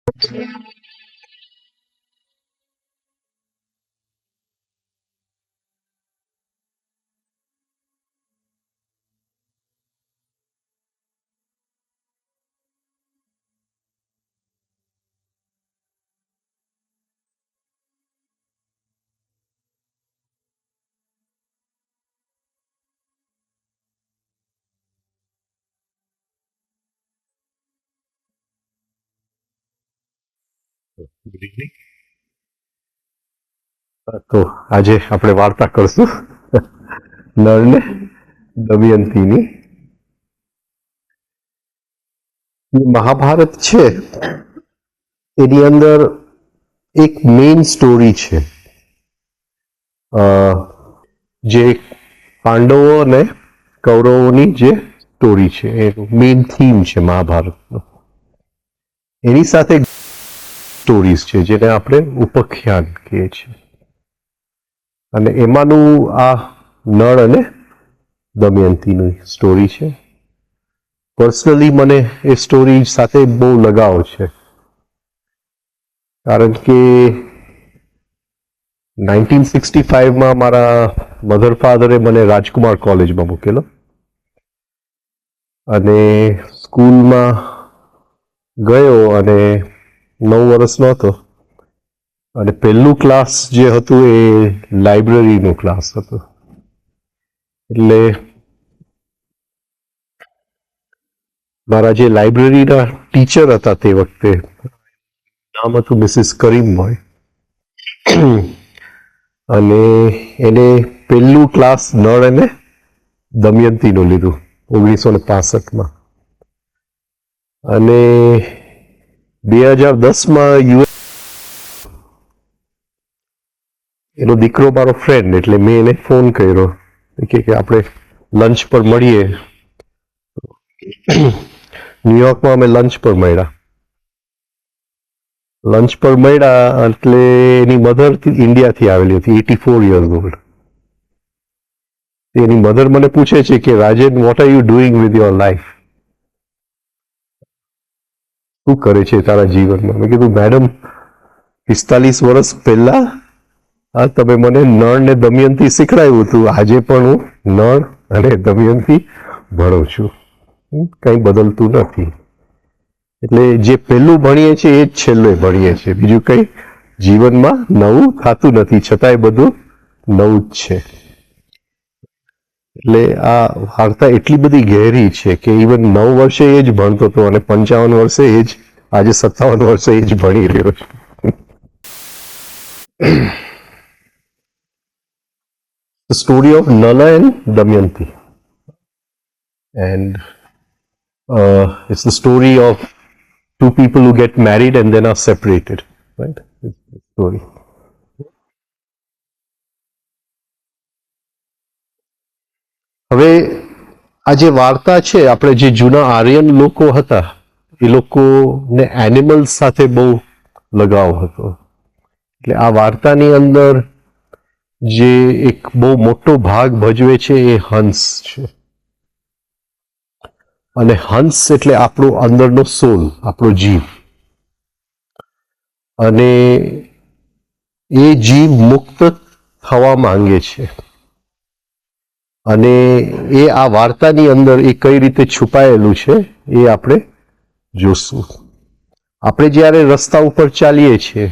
Good evening. તો આજે આપણે વાર્તા કરશું નળ ને દમયંતીની. મહાભારત છે એની અંદર એક મેઇન સ્ટોરી છે, જે પાંડવો અને કૌરવોની જે સ્ટોરી છે એનું મેઇન થીમ છે મહાભારતનો. એની સાથે સ્ટોરીઝ છે જેને આપણે ઉપાખ્યાન કહીએ છીએ, અને એમાંનું આ નળ અને દમયંતીની સ્ટોરી છે. પર્સનલી મને એ સ્ટોરી સાથે બહુ લગાવ છે, કારણ કે 1965માં મારા મધર ફાધરે મને રાજકુમાર કોલેજમાં મૂકેલો, અને સ્કૂલમાં ગયો અને 9 વર્ષનો હતો, અને પહેલું ક્લાસ જે હતું એ લાઇબ્રેરીનું ક્લાસ હતું. એટલે મારા જે લાઇબ્રેરીના ટીચર હતા તે વખતે, નામ હતું મિસિસ કરીમભાઈ, અને એને પહેલું ક્લાસ નળ અને દમયંતીનું લીધું 1965માં. અને 2010માં એનો દીકરો મારો ફ્રેન્ડ, એટલે મેં એને ફોન કર્યો કે આપણે લંચ પર મળીએ. ન્યુયોર્કમાં અમે લંચ પર મળ્યા. એટલે એની મધર ઇન્ડિયાથી આવેલી હતી, 84 યર્સ ઓલ્ડ. એની મધર મને પૂછે છે કે Rajan, what are you doing with your life? શું કરે છે તારા જીવનમાં? મેં કીધું, મેડમ 45 વર્ષ પહેલા તમે મને નળ ને દમયંતી શીખડાવ્યું હતું, આજે પણ હું નળ અને દમયંતી ભણું છું, કંઈ બદલતું નથી. એટલે જે પહેલું ભણીએ છીએ એ જ છેલ્લે ભણીએ છીએ, બીજું કંઈ જીવનમાં નવું થતું નથી, છતાંય બધું નવું જ છે. એટલે આ વાર્તા એટલી બધી ગહેરી છે કે ઇવન 9 વર્ષે એ જ ભણતો હતો, અને 55 વર્ષે એ જ, આજે 57 વર્ષે એ જ ભણી રહ્યો છે. The story of Nala and Damayanti, and it's the story of two people who get married and then are separated, right? It's the story. હવે આ જે વાર્તા છે, આપણે જે જૂના આર્યન લોકો હતા એ લોકોને એનિમલ્સ સાથે બહુ લગાવ હતો. એટલે આ વાર્તાની અંદર જે એક બહુ મોટો ભાગ ભજવે છે એ હંસ છે. અને હંસ એટલે આપણો અંદરનો સોલ, આપણો જીવ. અને એ જીવ મુક્ત થવા માંગે છે, અને એ આ વાર્તાની અંદર એ કઈ રીતે છુપાયેલું છે એ આપણે જોશું. આપણે જ્યારે રસ્તા ઉપર ચાલીએ છીએ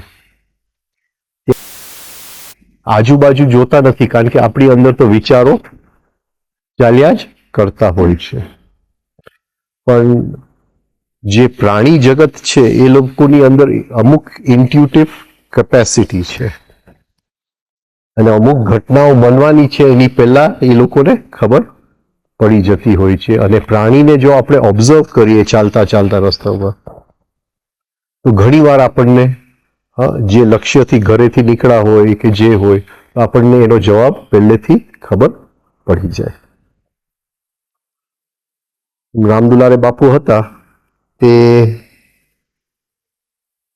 આજુબાજુ જોતા નથી, કારણ કે આપણી અંદર તો વિચારો ચાલ્યા જ કરતા હોય છે. પણ જે પ્રાણી જગત છે એ લોકોની અંદર અમુક ઇન્ટ્યુટિવ કેપેસિટી છે, અને અમુક ઘટનાઓ બનવાની છે એની પહેલા એ લોકોને ખબર પડી જતી હોય છે. અને પ્રાણીને જો આપણે ઓબ્ઝર્વ કરીએ ચાલતા ચાલતા રસ્તામાં, તો ઘણીવાર આપણને જે લક્ષ્યથી ઘરેથી નીકળ્યા હોય કે જે હોય, તો આપણને એનો જવાબ પહેલેથી ખબર પડી જાય. રામદુલારે બાપુ હતા તે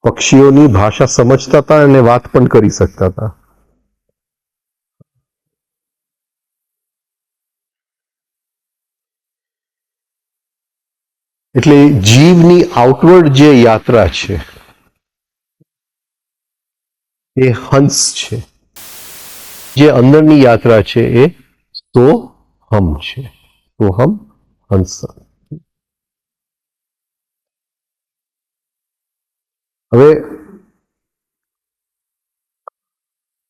પક્ષીઓની ભાષા સમજતા હતા અને વાત પણ કરી શકતા હતા. એટલે જીવની આઉટવર્ડ જે યાત્રા છે એ હંસ છે. જે અંદરની યાત્રા છે એ સોહમ છે. સોહમ હંસ. હવે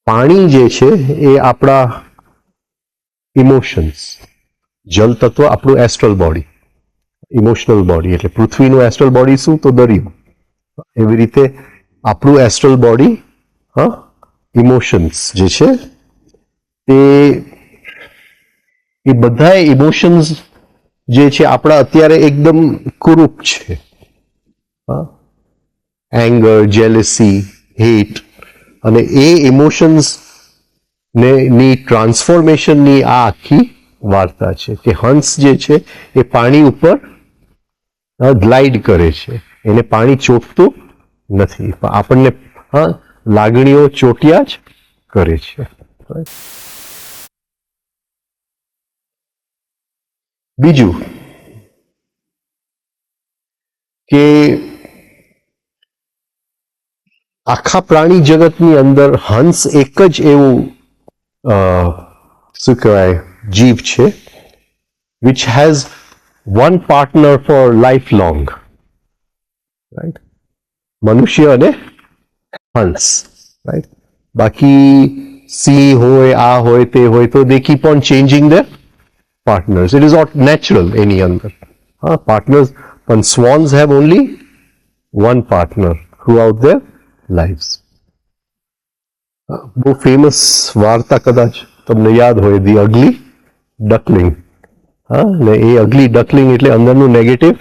પાણી જે છે એ આપણા ઇમોશન્સ, જલ તત્વ આપણું એસ્ટ્રલ બોડી, ઇમોશનલ બોડી, એટલે પૃથ્વીનું એસ્ટ્રલ બોડી શું? તો દરિયો. એવી રીતે આપણું એસ્ટ્રલ બોડી, ઇમોશન્સ જે છે એ બધા ઇમોશન્સ જે છે આપણા અત્યારે એકદમ કુરૂપ છે. એંગર, જેલસી, હેટ, અને એ ઇમોશન્સ ની ટ્રાન્સફોર્મેશનની આ આખી વાર્તા છે કે હંસ જે છે એ પાણી ઉપર ગ્લાઇડ કરે છે. એને પાણી ચોટતું નથી, પણ આપણને લાગણીઓ ચોટ્યા જ કરે છે. બીજું કે આખા પ્રાણી જગતની અંદર હંસ એક જ એવું શું કહેવાય જીવ છે which has one partner for lifelong, right? મનુષ્ય અને હંસ, right? બાકી સિંહ હોય, આ હોય, તે હોય, તો they keep on changing their partners. It is not natural એની અંદર partners, પણ swans have only one partner throughout their lives. બહુ ફેમસ વાર્તા કદાચ તમને યાદ હોય, ધી અગલી ડકલિંગ. ને એ અગલી ડકલિંગ એટલે અંદરનું નેગેટિવ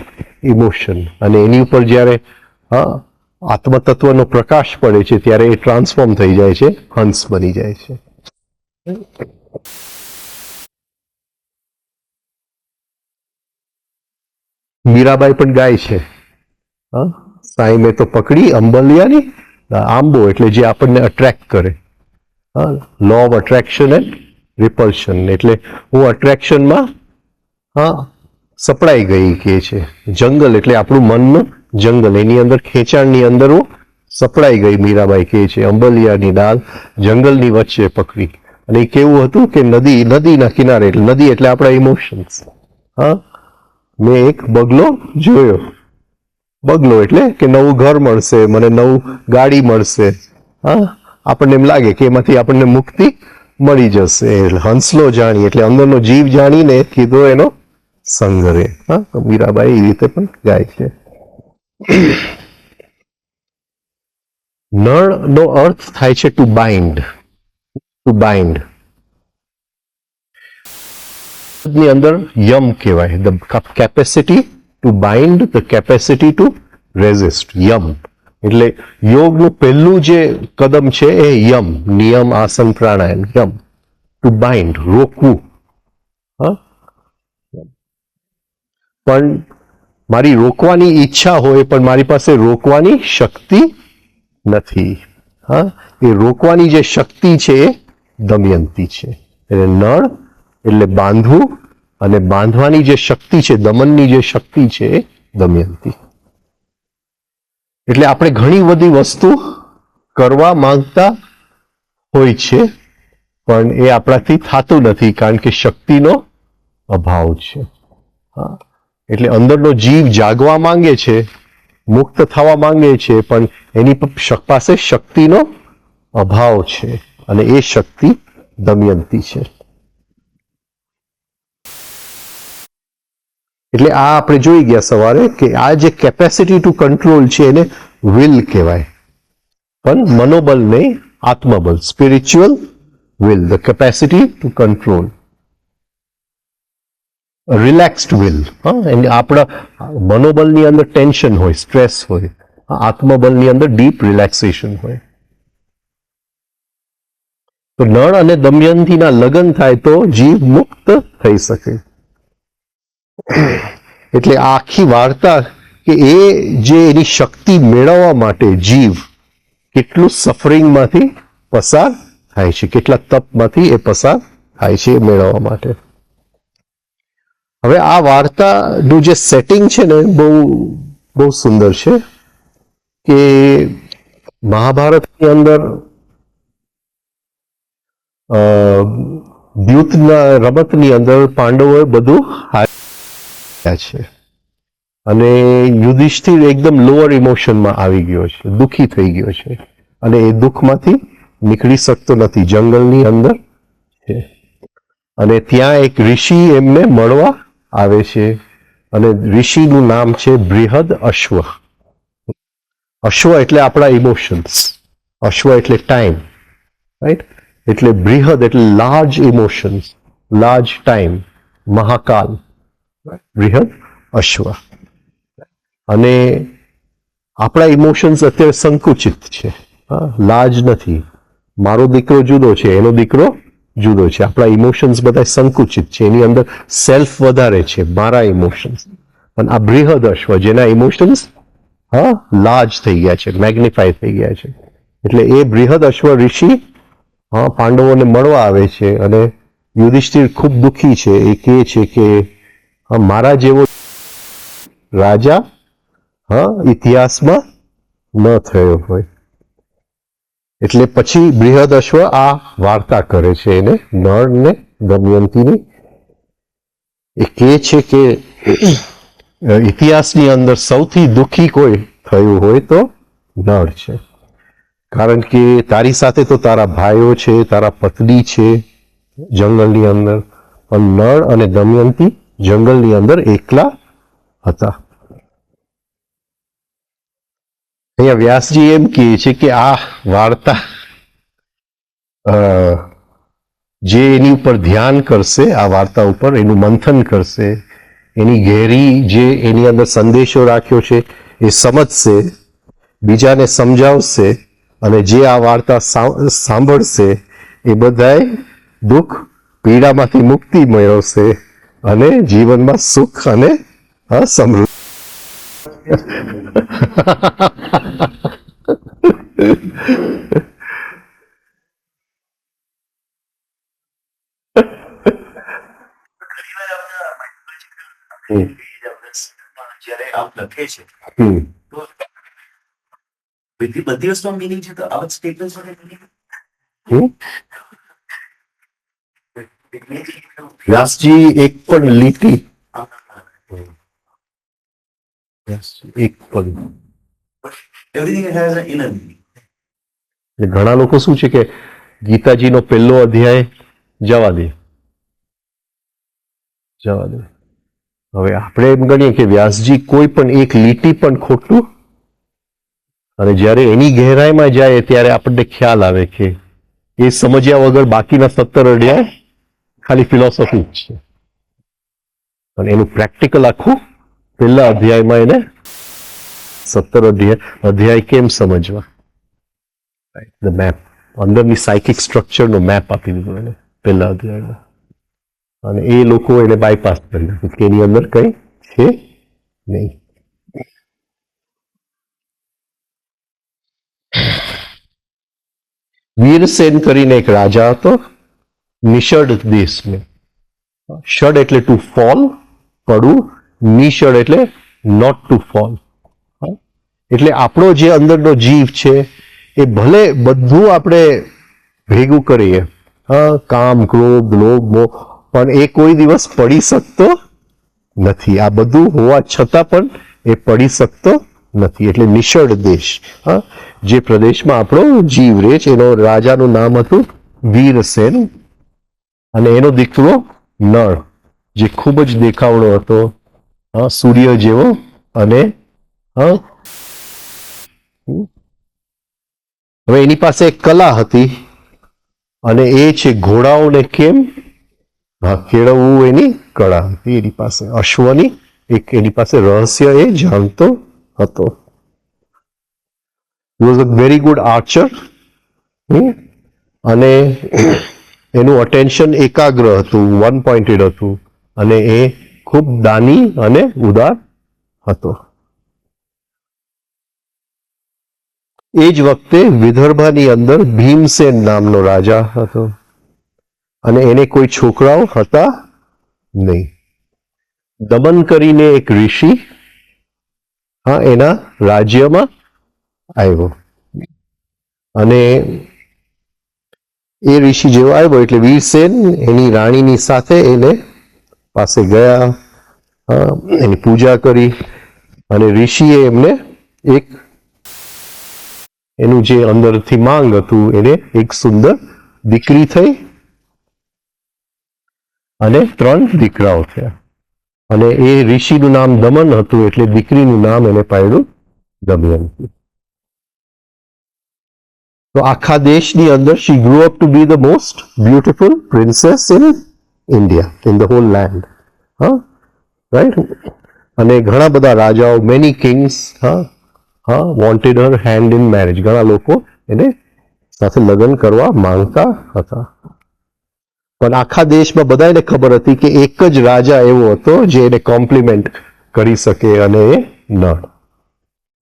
ઇમોશન, અને એની ઉપર જ્યારે આત્મતત્વનો પ્રકાશ પડે છે ત્યારે એ ટ્રાન્સફોર્મ થઈ જાય છે, હંસ બની જાય છે. મીરાબાઈ પણ ગાય છે, સાઈ મેં તો પકડી અંબલિયાની આંબો, એટલે જે આપણને અટ્રેક્ટ કરે. લો ઓફ અટ્રેક્શન એન્ડ રિપલ્શન, એટલે હું અટ્રેક્શનમાં સપડાઈ ગઈ કે છે. જંગલ એટલે આપણું મનનું જંગલ, એની અંદર ખેંચાણની અંદર હું સપડાઈ ગઈ, મીરાબાઈ કહે છે. અંબલિયાની ડાળ જંગલની વચ્ચે પકડી. અને એ કેવું હતું કે નદીના કિનારે, એટલે નદી એટલે આપણા ઇમોશન્સ. મેં એક બગલો જોયો. બગલો એટલે કે નવું ઘર મળશે, મને નવું ગાડી મળશે, આપણને એમ લાગે કે એમાંથી આપણને મુક્તિ મળી જશે. હંસલો જાણી એટલે અંદરનો જીવ જાણીને કીધો એનો સંગ રે. મીરાબાઈ એ રીતે પણ ગાય છે. નળ નો અર્થ થાય છે ટુ બાઇન્ડ. ટુ બાઇન્ડ ની અંદર યમ કહેવાય, the capacity to bind, the capacity to resist. યમ એટલે યોગનું પહેલું જે કદમ છે એ યમ, નિયમ, આસન, પ્રાણાયામ. Yama two bind, રોકવું. પણ મારી રોકવાની ઈચ્છા હોય, પણ મારી પાસે રોકવાની શક્તિ નથી. એ રોકવાની જે શક્તિ છે એ દમયંતી છે. એટલે નળ એટલે બાંધવું, અને બાંધવાની જે શક્તિ છે, દમનની જે શક્તિ છે એ દમયંતી. એટલે આપણે ઘણી બધી વસ્તુ કરવા માંગતા હોય છે, પણ એ આપણાથી થતું નથી, કારણ કે શક્તિનો અભાવ છે. એટલે અંદરનો જીવ જાગવા માંગે છે, મુક્ત થવા માંગે છે, પણ એની પાસે શક્તિનો અભાવ છે, અને એ શક્તિ દમયંતી છે. એટલે આ આપણે જોઈ ગયા સવારે કે આ જે કેપેસિટી ટુ કંટ્રોલ છે એને વિલ કહેવાય, પણ મનોબલ નહીં, આત્મબલ, spiritual will, the capacity to control. Relaxed will. આપણા મનોબલની અંદર ટેન્શન હોય, સ્ટ્રેસ હોય, આત્મબલની અંદર ડીપ રિલેક્સેશન હોય. તો નળ અને દમયંતીના લગ્ન થાય તો જીવ મુક્ત થઈ શકે. એટલે આખી વાર્તા કે એ જે એની શક્તિ મેળવવા માટે જીવ કેટલું સફરિંગમાંથી પસાર થાય છે, કેટલા તપમાંથી એ પસાર થાય છે એ મેળવવા માટે. હવે આ વાર્તાનું જે સેટિંગ છે ને બહુ બહુ સુંદર છે. કે મહાભારતની અંદર દ્યુતના રમતની અંદર પાંડવોએ બધું હાર્યા છે અને યુધિષ્ઠિર એકદમ લોઅર ઇમોશનમાં આવી ગયો છે, દુઃખી થઈ ગયો છે અને એ દુઃખમાંથી નીકળી શકતો નથી, જંગલની અંદર છે અને ત્યાં એક ઋષિ એમને મળવા આવે છે અને ઋષિનું નામ છે બૃહદ અશ્વ. અશ્વ એટલે આપણા ઇમોશન્સ, અશ્વ એટલે ટાઈમ, રાઈટ? એટલે બૃહદ એટલે large emotions, large time, Mahakal, બૃહદ અશ્વ. અને આપણા ઇમોશન્સ અત્યારે સંકુચિત છે, લાર્જ નથી. મારો દીકરો જુદો છે, એનો દીકરો જુદો છે. આપણા ઇમોશન્સ બધા સંકુચિત છે, એની અંદર સેલ્ફ વધારે છે, મારા ઇમોશન્સ. પણ આ બૃહદ અશ્વ જેના ઇમોશન્સ લાર્જ થઈ ગયા છે, મેગ્નિફાય થઈ ગયા છે. એટલે એ બૃહદ અશ્વ ઋષિ પાંડવોને મળવા આવે છે અને યુધિષ્ઠિર ખૂબ દુઃખી છે. એ કહે છે કે મારા જેવો રાજા ઇતિહાસમાં ન થયો હોય. એટલે પછી બૃહદ અશ્વ આ વાર્તા કરે છે એને, નળ ને દમયંતીની. એ કહે છે કે ઇતિહાસની અંદર સૌથી દુઃખી કોઈ થયું હોય તો નળ છે. કારણ કે તારી સાથે તો તારા ભાઈઓ છે, તારા પત્ની છે જંગલની અંદર, પણ નળ અને દમયંતી જંગલની અંદર એકલા હતા. અહીંયા વ્યાસજી એમ કહે છે કે આ વાર્તા જે એની ઉપર ધ્યાન કરશે, આ વાર્તા ઉપર એનું મંથન કરશે, એની ગહેરી જે એની અંદર સંદેશો રાખ્યો છે એ સમજશે, બીજાને સમજાવશે અને જે આ વાર્તા સાંભળશે એ બધાય દુઃખ પીડામાંથી મુક્તિ મેળવશે અને જીવનમાં સુખ અને સમૃદ્ધિ. જ્યારે આપ લખે છે તો બધી વસ્તુમાં મિનિંગ છે, તો આવા સ્ટેટમેન્ટ વ્યાસજી એક પણ લીટી, એક પણ everything has N inner meaning. ઘણા લોકો શું છે કે ગીતાજીનો પહેલો અધ્યાય જવા દે. હવે આપણે એમ ગણીએ કે વ્યાસજી કોઈ પણ એક લીટી પણ ખોટું, અને જ્યારે એની ગહેરાઈમાં જાય ત્યારે આપણને ખ્યાલ આવે કે એ સમજ્યા વગર બાકીના 17 અધ્યાય ખાલી ફિલોસોફી જ છે. અને એનું પ્રેક્ટિકલ આખું પહેલા અધ્યાયમાં એને 17 અધ્યાય કેમ સમજવા, ધ મેપ, અંદરની સાયકિક સ્ટ્રક્ચરનો મેપ આપી દીધો એને પહેલા અધ્યાયમાં. અને એ લોકો એને બાયપાસ કરી નાખ્યું કે એની અંદર કંઈ છે નહીં. વીરસેન કરીને એક રાજા હતો નિષડ દેશમાં. ષડ એટલે ટુ ફોલ, પડવું. નિષડ એટલે નોટ ટુ ફોલ. એટલે આપણો જે અંદરનો જીવ છે એ ભલે બધું આપણે ભેગું કરીએ, કામ, ક્રોધ, લોભ, મોહ, પણ એ કોઈ દિવસ પડી શકતો નથી. આ બધું હોવા છતાં પણ એ પડી શકતો નથી. એટલે નિષડ દેશ, જે પ્રદેશમાં આપણો જીવ રહે છે, એનો રાજાનું નામ હતું વીરસેન અને એનો દીકરો નળ, જે ખૂબ જ દેખાવડો હતો, સૂર્ય જેવો. અને હવે એની પાસે એક કલા હતી અને એ છે ઘોડાઓને કેમ કેળવવું, એની કળા હતી એની પાસે. અશ્વની એક એની પાસે રહસ્ય એ જાણતો હતો. He was a very good archer. અને એનું અટેન્શન એકાગ્ર હતું, વન પોઇન્ટેડ હતું, અને એ ખૂબ દાની અને ઉદાર હતો. એ જ વખતે વિદર્ભની અંદર ભીમસેન નામનો રાજા હતો અને એને કોઈ છોકરાઓ હતા નહીં. દમન કરીને એક ઋષિ એના રાજ્યમાં આવ્યો અને એ ઋષિ જેવો આવ્યો એટલે વીરસેન એની રાણીની સાથે એને પાસે ગયા, એની પૂજા કરી અને ઋષિએ એમને એક એનું જે અંદરથી માંગ હતું એને એક સુંદર દીકરી થઈ અને 3 દીકરાઓ થયા. અને એ ઋષિનું નામ દમન હતું એટલે દીકરીનું નામ એને પાડ્યું દમયંતી. તો આખા દેશની અંદર she grow up to be the most beautiful princess in India, in the whole land. Right. અને ઘણા બધા રાજાઓ, many kings wanted her hand in marriage. ઘણા લોકો એને સાથે લગ્ન કરવા માંગતા હતા. પણ આખા દેશમાં બધાને ખબર હતી કે એક જ રાજા એવો હતો જે એને કોમ્પ્લિમેન્ટ કરી શકે અને એ નળ.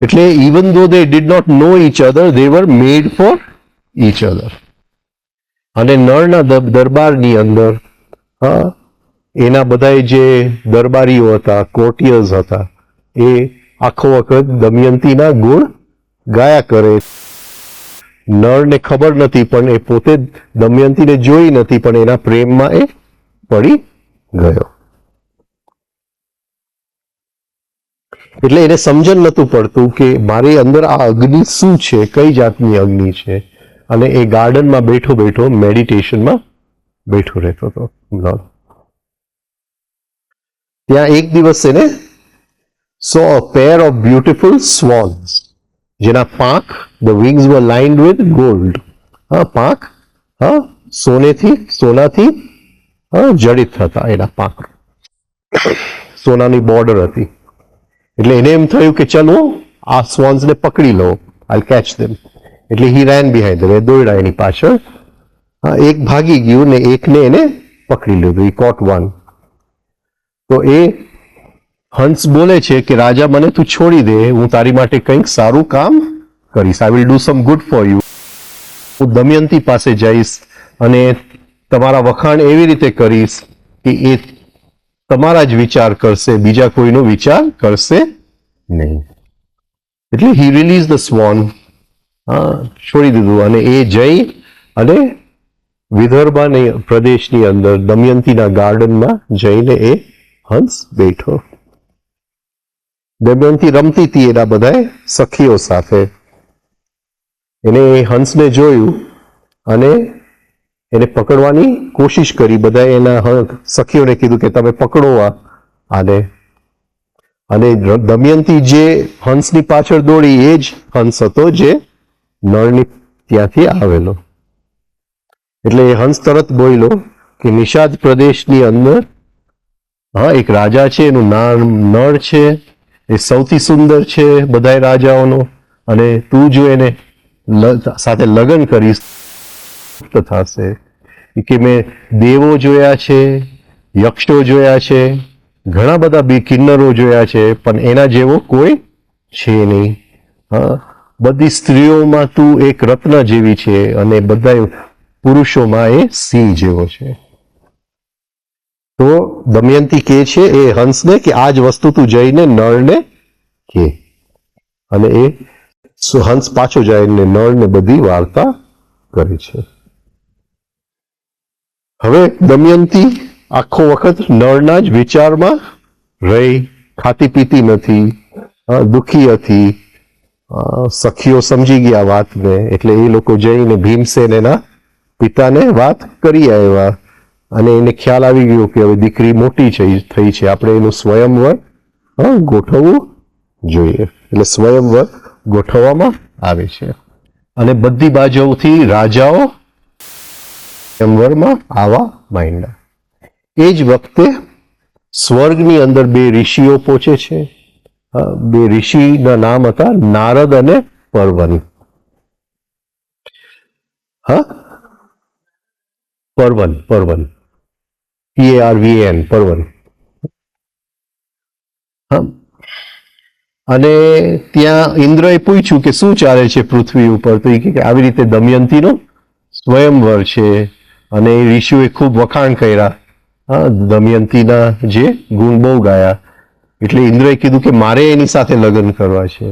એટલે even though they did not know each other, they were made for each other. અને નળના દરબારની અંદર એના બધા જે દરબારીઓ હતા, કોર્ટિયર્સ હતા, એ આખો વખત દમયંતીના ગુણ ગાયા કરે. નળને ખબર નથી પણ એ પોતે દમયંતીને જોઈ નથી પણ એના પ્રેમમાં એ પડી ગયો. એટલે એને સમજણ નતું પડતું કે મારી અંદર આ અગ્નિ શું છે, કઈ જાતની અગ્નિ છે. અને એ ગાર્ડનમાં બેઠો બેઠો મેડિટેશનમાં બેઠો રહેતો હતો નળ. ત્યાં એક દિવસ એને saw a pair of beautiful swans, જેના પાંખ, the wings were lined with gold. પાંખ સોનાથી જડિત હતા એના પાંખ, સોનાની બોર્ડર હતી. એટલે એને એમ થયું કે ચલો આ સ્વોન્સને પકડી લો, I'll catch them. એટલે he ran behind them, એ દોડ્યા એની પાછળ. એક ભાગી ગયું ને એકને એને પકડી લીધું. he caught one. તો એ હંસ બોલે છે કે રાજા મને તું છોડી દે, હું તારી માટે કંઈક સારું કામ કરીશ. I will do sum good for you. હું દમયંતી પાસે જઈશ અને તમારા વખાણ એવી રીતે કરીશ કે એ તમારા જ વિચાર કરશે, બીજા કોઈનો વિચાર કરશે નહીં. એટલે હી રિલીઝ ધ સ્વોન, છોડી દીધું. અને એ જઈ અને વિદર્ભની પ્રદેશની અંદર દમયંતીના ગાર્ડનમાં જઈને એ હંસ બેઠો. દમયંતી રમતી હતી એના બધા સખીઓ સાથે. એને હંસને જોયું અને એને પકડવાની કોશિશ કરી. બધા એના સખીઓને કીધું કે તમે પકડો આને. અને દમયંતી જે હંસની પાછળ દોડી એ જ હંસ હતો જે નળની ત્યાંથી આવેલો. એટલે એ હંસ તરત બોલ્યો કે નિષાદ પ્રદેશની અંદર એક રાજા છે, એનું નામ નળ છે, એ સૌથી સુંદર છે બધા રાજાઓનો, અને તું જો એને સાથે લગ્ન કરીશ થશે. કે મેં દેવો જોયા છે, યક્ષો જોયા છે, ઘણા બધા બી કિન્નરો જોયા છે, પણ એના જેવો કોઈ છે નહીં. બધી સ્ત્રીઓમાં તું એક રત્ન જેવી છે અને બધા પુરુષોમાં એ સિંહ જેવો છે. તો દમયંતી કહે છે એ હંસને કે આ જ વસ્તુ તું જઈને નળને કહે. અને એ હંસ પાછો જઈને નળને બધી વાર્તા કરે છે. હવે દમયંતી આખો વખત નળના જ વિચારમાં રહી, ખાતી પીતી નથી, દુઃખી હતી. સખીઓ સમજી ગયા વાતને, એટલે એ લોકો જઈને ભીમસેન એના પિતાને વાત કરી આવ્યા. અને એને ખ્યાલ આવી ગયો કે હવે દીકરી મોટી થઈ છે, આપણે એનું સ્વયંવર ગોઠવવું જોઈએ. એટલે સ્વયંવર ગોઠવવામાં આવે છે અને બધી બાજુથી રાજાઓ સ્વયંવરમાં આવવા માંડ્યા. એ જ વખતે સ્વર્ગની અંદર 2 ઋષિઓ પહોંચે છે. 2 ઋષિના નામ હતા નારદ અને પરવન. પરવન PARVN, પરવન. અને ત્યાં ઇન્દ્રએ પૂછ્યું કે શું ચાલે છે પૃથ્વી ઉપર. તો એ કે આવી રીતે દમયંતીનો સ્વયંવર છે. અને એ ઋષિઓએ ખૂબ વખાણ કર્યા, દમયંતીના જે ગુણ બહુ ગાયા. એટલે ઇન્દ્રએ કીધું કે મારે એની સાથે લગ્ન કરવા છે.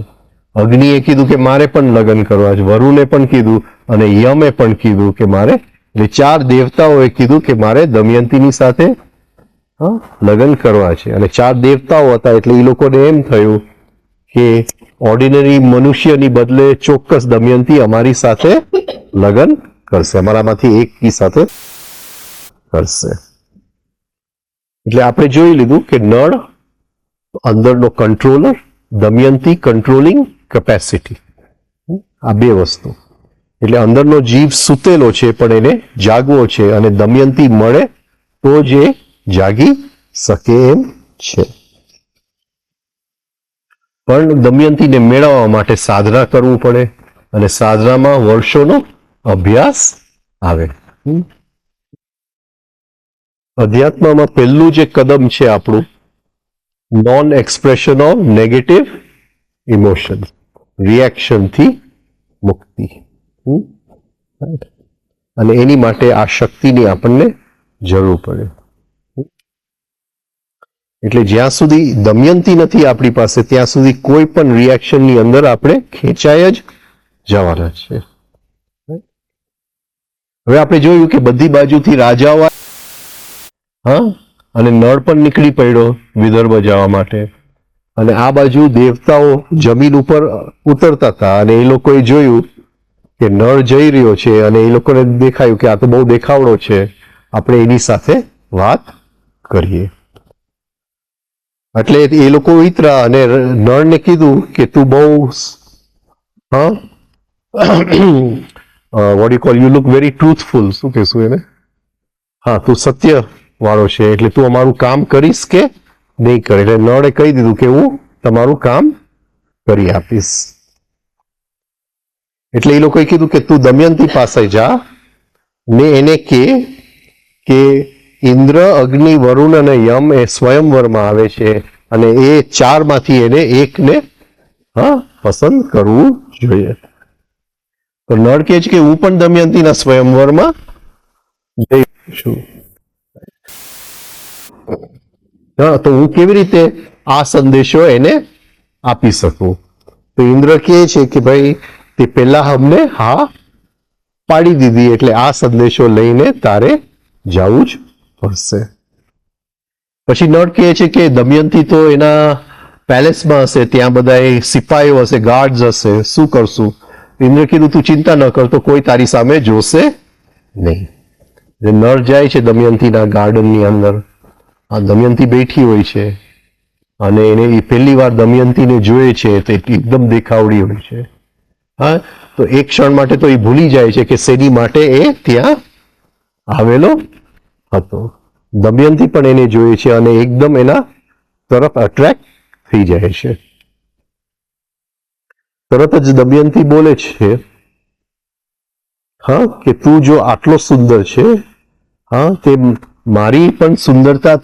અગ્નિએ કીધું કે મારે પણ લગ્ન કરવા છે. વરુણે પણ કીધું અને યમે પણ કીધું કે મારે એટલે 4 દેવતાઓએ કીધું કે મારે દમયંતીની સાથે લગ્ન કરવા છે. અને 4 દેવતાઓ હતા એટલે એ લોકોને એમ થયું કે ઓર્ડિનરી મનુષ્યની બદલે ચોક્કસ દમયંતી અમારી સાથે લગ્ન કરશે, અમારામાંથી એકની સાથે કરશે. એટલે આપણે જોઈ લીધું કે નળ અંદરનો કંટ્રોલર, દમયંતી કંટ્રોલિંગ કેપેસિટી, આ 2 વસ્તુ. એટલે અંદરનો જીવ સૂતેલો છે પણ એને જાગવો છે, અને દમયંતી મળે તો જ એ જાગી શકે એમ છે. પણ દમયંતીને મેળવવા માટે સાધના કરવું પડે, અને સાધનામાં વર્ષોનો અભ્યાસ આવે. અધ્યાત્મમાં પહેલું જે કદમ છે આપણું, non expression of negative emotion, રિએક્શનથી મુક્તિ. અને એની માટે આ શક્તિની આપણને જરૂર પડે. એટલે જ્યાં સુધી દમયંતી નથી આપણી પાસે ત્યાં સુધી કોઈ પણ રિએક્શનની અંદર આપણે ખેંચાય જ જવાના છે. હવે આપણે જોયું કે બધી બાજુથી રાજાઓ અને નળ પણ નીકળી પડ્યો વિદર્ભ જવા માટે, અને આ બાજુ દેવતાઓ જમીન ઉપર ઉતરતા હતા, અને એ લોકોએ જોયું કે નળ જઈ રહ્યો છે, અને એ લોકોને દેખાયું કે આ તો બહુ દેખાવડો છે, આપણે એની સાથે વાત કરીએ. એટલે એ લોકો ઉતરા અને નળને કીધું કે તું બહુ what you call, you look very truthful, શું કહેશું એને, તું સત્ય વાળો છે, એટલે તું અમારું કામ કરીશ કે નહીં કરે. એટલે નળે કહી દીધું કે હું તમારું કામ કરી આપીશ. એટલે એ લોકોએ કીધું કે તું દમયંતી પાસે જા ને એને કે ઇન્દ્ર, અગ્નિ, વરુણ અને યમ એ સ્વયંવરમાં આવે છે, અને એ 4માંથી એને એકને પસંદ કરવું જોઈએ. તો નળ કહે છે કે હું પણ દમયંતીના સ્વયંવરમાં જઈ છું, તો હું કેવી રીતે આ સંદેશો એને આપી શકું. તો ઇન્દ્ર કહે છે કે ભાઈ તે પહેલા અમને હા પાડી દીધી, એટલે આ સંદેશો લઈને તારે જવું જ પડશે. પછી નળ કહે છે કે દમયંતી તો એના પેલેસમાં હશે, ત્યાં બધા સિપાહીઓ હશે, ગાર્ડ્સ હશે, શું કરશું. ઇન્દ્ર કીધું તું ચિંતા ન કરતો, કોઈ તારી સામે જોશે નહીં. નળ જાય છે દમયંતીના ગાર્ડનની અંદર, આ દમયંતી બેઠી હોય છે, અને એને એ પહેલી વાર દમયંતીને જોઈએ છે તો એકદમ દેખાવડી હોય છે. તો એક ક્ષણ માટે તો એ ભૂલી જાય છે કે શેની માટે એ ત્યાં આવેલો હતો. દમયંતી પણ એને જોઈએ છે અને એકદમ એના તરફ અટ્રેક્ટ થઈ જાય છે. તરત જ દમયંતી બોલે છે કે તું જો આટલો સુંદર છે, તે મારી પણ સુંદરતા,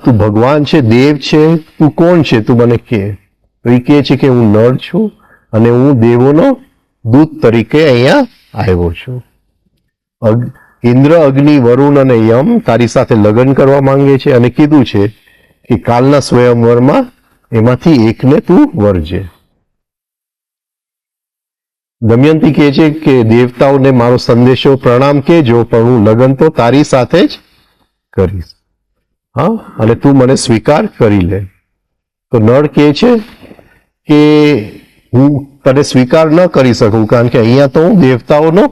તું ભગવાન છે, દેવ છે, તું કોણ છે, તું મને કહે. તો એ કહે છે કે હું નળ છું અને હું દેવોનો દૂત તરીકે અહીંયા આવ્યો છું. ઇન્દ્ર, અગ્નિ, વરુણ અને યમ તારી સાથે લગ્ન કરવા માંગે છે, અને કીધું છે કે કાલના સ્વયંવરમાં એમાંથી એકને તું વરજે. દમયંતી કહે છે કે દેવતાઓને મારો સંદેશો પ્રણામ કહેજો, પણ હું લગ્ન તો તારી સાથે જ કરીશ, અને તું મને સ્વીકાર કરી લે. તો નળ કહે છે કે હું તને સ્વીકાર ન કરી શકું, કારણ કે અહીંયા તો હું દેવતાઓનો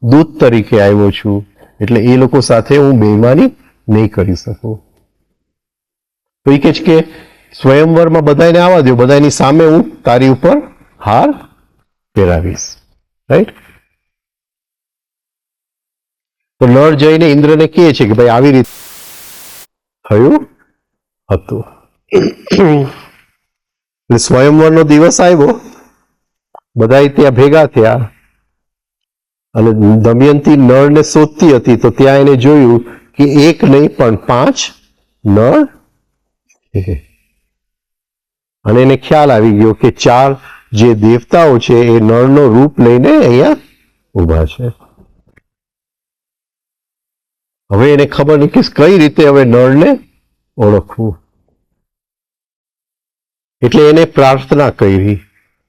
દૂત તરીકે આવ્યો છું, એટલે એ લોકો સાથે હું બેઈમાની નહીં કરી શકું. તો એ કહે છે કે સ્વયંવરમાં બધાને આવવા દો, બધાની સામે હું તારી ઉપર હાર પહેરાવીશ. રાઈટ? તો નળ જઈને ઇન્દ્રને કહે છે કે ભાઈ આવી રીતે થયું હતું. એટલે સ્વયંવરનો દિવસ આવ્યો, બધા ત્યાં ભેગા થયા, અને દમયંતી નળને શોધતી હતી, તો ત્યાં એને જોયું કે એક નહીં પણ 5 નળ છે. અને એને ખ્યાલ આવી ગયો કે 4 જે દેવતાઓ છે એ નળનો રૂપ લઈને અહીંયા ઊભા છે. હવે એને ખબર નહીં કે કઈ રીતે હવે નળને ઓળખવું. એટલે એને પ્રાર્થના કરી,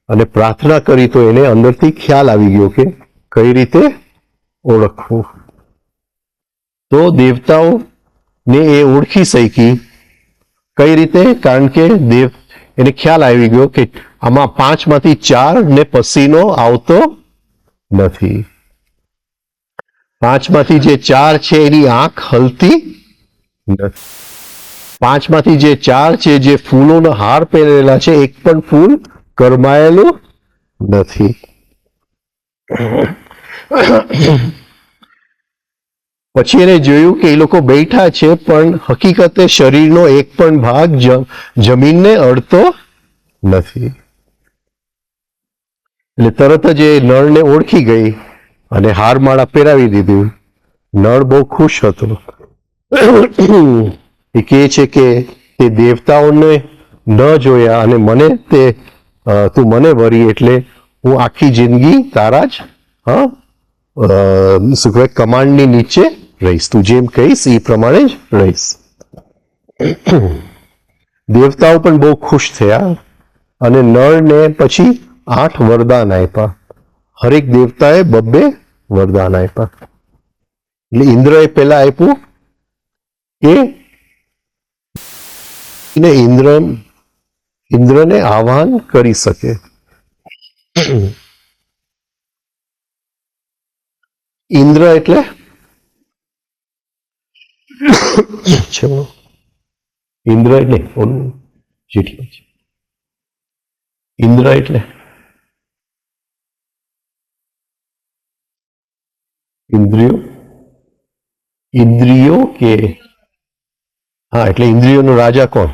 અને પ્રાર્થના કરી તો એને અંદરથી ખ્યાલ આવી ગયો કે કઈ રીતે ઓળખવું? તો દેવતાઓને એ ઓળખી શકી. કઈ રીતે? કારણ કે એને ખ્યાલ આવી ગયો કે આમાં 5 માંથી 4 ને પસીનો આવતો નથી. 5 માંથી જે 4 છે એની આંખ હલતી નથી. 5 માંથી જે 4 છે જે ફૂલોનો હાર પહેરેલા છે એક પણ ફૂલ કરમાયેલું નથી. પછી એને જોયું કે એ લોકો બેઠા છે પણ હકીકતે શરીરનો એક પણ ભાગ જમીનને અડતો નથી. એટલે તરત જ એ નળને ઓળખી ગઈ અને હારમાળા પહેરાવી દીધું. નળ બહુ ખુશ હતો. એ કહે છે કે તે દેવતાઓને ન જોયા અને મને તું મને વરી એટલે હું આખી જિંદગી તારા જ શું કહેવાય કમાન્ડની નીચે રહીશ. તું જેમ કહીશ એ પ્રમાણે જ રહીશ. દેવતાઓ પણ બહુ ખુશ થયા અને નળને પછી 8 વરદાન આપ્યા. હરેક દેવતાએ 2 વરદાન આપ્યા. એટલે ઇન્દ્રએ પહેલા આપ્યું કે ઇન્દ્રને આહ્વાન કરી શકે. ઇન્દ્ર એટલે ઇન્દ્ર એટલે ઇન્દ્ર એટલે ઇન્દ્રિયો કે હા એટલે ઇન્દ્રિયોનો રાજા કોણ?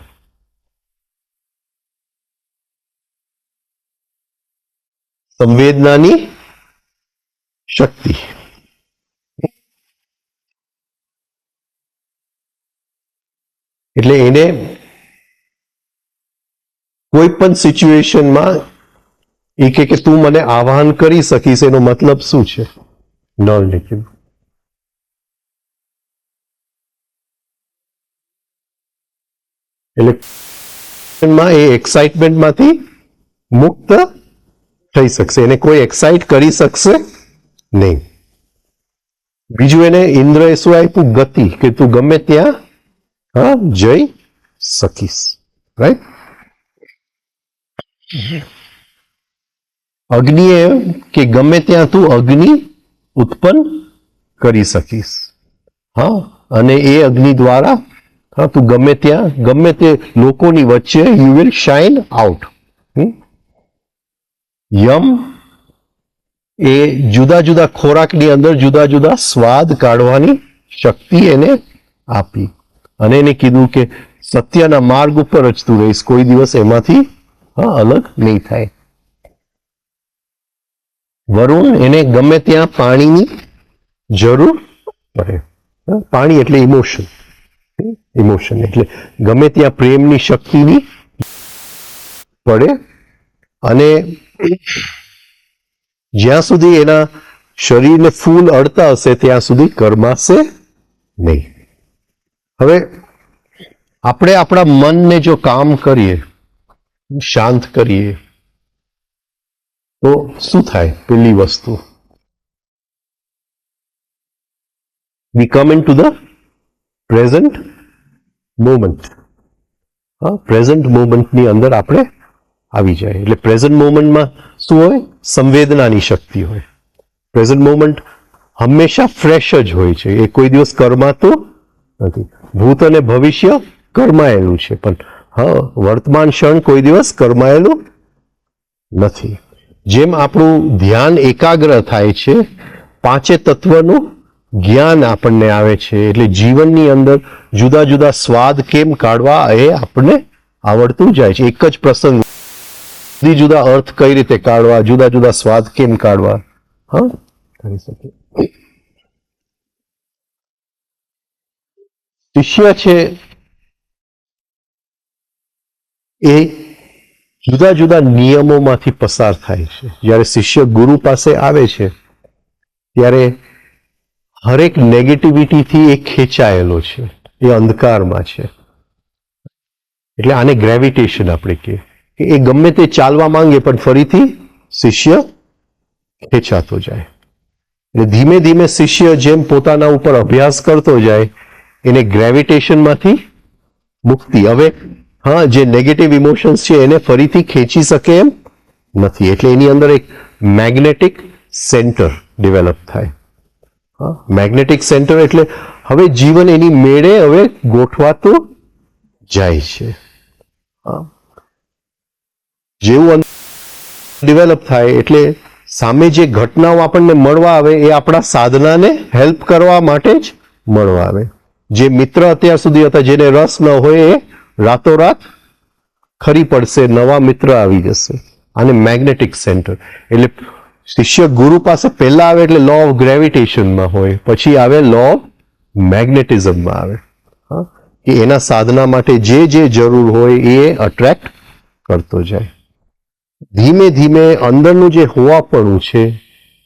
સંવેદનાની શક્તિ. એટલે એને કોઈ પણ સિચ્યુએશનમાં એ કે તું મને આહ્વાન કરી શકીશ એનો મતલબ શું છે? નળને કીધું. એટલે એ એક્સાઇટમેન્ટમાંથી મુક્ત થઈ શકશે. એને કોઈ એક્સાઇટ કરી શકશે નહીં. બીજું એને ઇન્દ્રએ શું આપ્યું? ગતિ, કે તું ગમે ત્યાં જઈ શકીશ. રાઈટ. અગ્નિએ કે ગમે ત્યાં તું અગ્નિ ઉત્પન્ન કરી શકીશ. અને એ અગ્નિ દ્વારા તું ગમે ત્યાં ગમે તે લોકોની વચ્ચે you will shine out. Yama એ જુદા જુદા ખોરાકની અંદર જુદા જુદા સ્વાદ કાઢવાની શક્તિ એને આપી અને એને કીધું કે સત્યના માર્ગ ઉપર જ તું રહીશ, કોઈ દિવસ એમાંથી અલગ નહીં થાય. વરુણ એને ગમે ત્યાં પાણીની જરૂર પડે. પાણી એટલે ઇમોશન. એટલે ગમે ત્યાં પ્રેમની શક્તિની પડે અને જ્યાં સુધી એના શરીરને ફૂલ અડતા હશે ત્યાં સુધી કરમાશે નહીં. હવે આપણે આપણા મનને જો કામ કરીએ, શાંત કરીએ તો શું થાય? પેલી વસ્તુ we come into the present moment. Present મોમેન્ટની અંદર આપણે આવી જાય. એટલે પ્રેઝન્ટ મોમેન્ટમાં શું હોય? સંવેદનાની શક્તિ હોય. પ્રેઝન્ટ મોમેન્ટ હંમેશા ફ્રેશ જ હોય છે. એ કોઈ દિવસ કરમાતું નથી. ભૂત અને ભવિષ્ય કરમાયેલું છે પણ વર્તમાન ક્ષણ કોઈ દિવસ કરમાયેલું નથી. જેમ આપણું ધ્યાન એકાગ્ર થાય છે, 5 તત્વનું જ્ઞાન આપણને આવે છે. એટલે જીવનની અંદર જુદા જુદા સ્વાદ કેમ કાઢવા એ આપણને આવડતું જાય છે. એક જ પ્રસંગ જુદા જુદા અર્થ કઈ રીતે કાઢવા, જુદા જુદા સ્વાદ કેમ કાઢવા કરી શકે. શિષ્ય છે એ જુદા જુદા નિયમોમાંથી પસાર થાય છે. જ્યારે શિષ્ય ગુરુ પાસે આવે છે ત્યારે હરેક નેગેટિવિટીથી એ ખેંચાયેલો છે, એ અંધકારમાં છે. એટલે આને ગ્રેવિટેશન આપણે કહીએ કે એ ગમે તે ચાલવા માંગે પણ ફરીથી શિષ્ય ખેંચાતો જાય. એટલે ધીમે ધીમે શિષ્ય જેમ પોતાના ઉપર અભ્યાસ કરતો જાય એને ગ્રેવિટેશનમાંથી મુક્તિ. હવે હા, જે નેગેટિવ ઇમોશન્સ છે એને ફરીથી ખેંચી શકે એમ નથી, એટલે એની અંદર એક મેગ્નેટિક સેન્ટર ડેવલપ થાય. હા, મેગ્નેટિક સેન્ટર એટલે હવે જીવન એની મેળે હવે ગોઠવાતું જાય છે. હા, જેવું ડેવલપ થાય એટલે સામે જે ઘટનાઓ આપણને મળવા આવે એ આપણા સાધનાને હેલ્પ કરવા માટે જ મળવા આવે. જે મિત્ર અત્યાર સુધી હતા જેને રસ ન હોય એ રાતોરાત ખરી પડશે, નવા મિત્ર આવી જશે. આને મેગ્નેટિક સેન્ટર એટલે શિષ્ય ગુરુ પાસે પહેલા આવે એટલે લો ઓફ ગ્રેવિટેશનમાં હોય, પછી આવે લો ઓફ મેગ્નેટિઝમમાં આવે. હા, કે એના સાધના માટે જે જે જરૂર હોય એ અટ્રેક્ટ કરતો જાય. ધીમે ધીમે અંદરનું જે હોવાપણું છે,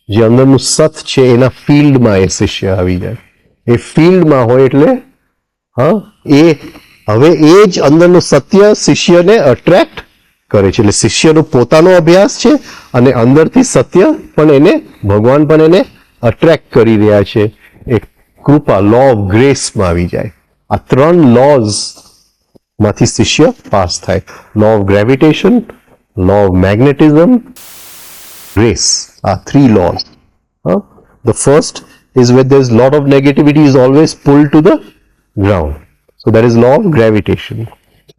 જે અંદરનું સત છે એના ફિલ્ડમાં એ શિષ્ય આવી જાય. એ ફિલ્ડમાં હોય એટલે હા, એ હવે એ જ અંદરનું સત્ય શિષ્યને અટ્રેક્ટ કરે છે. એટલે શિષ્યનો પોતાનો અભ્યાસ છે અને અંદરથી સત્ય પણ એને, ભગવાન પણ એને અટ્રેક્ટ કરી રહ્યા છે. એક કૃપા, લો ઓફ ગ્રેસમાં આવી જાય. આ 3 લોઝ માંથી શિષ્ય પાસ થાય. Law of gravitation, law of magnetism, grace. આ 3 laws. The first is where there's lot of negativity is always pulled to the ground. So that is law of gravitation.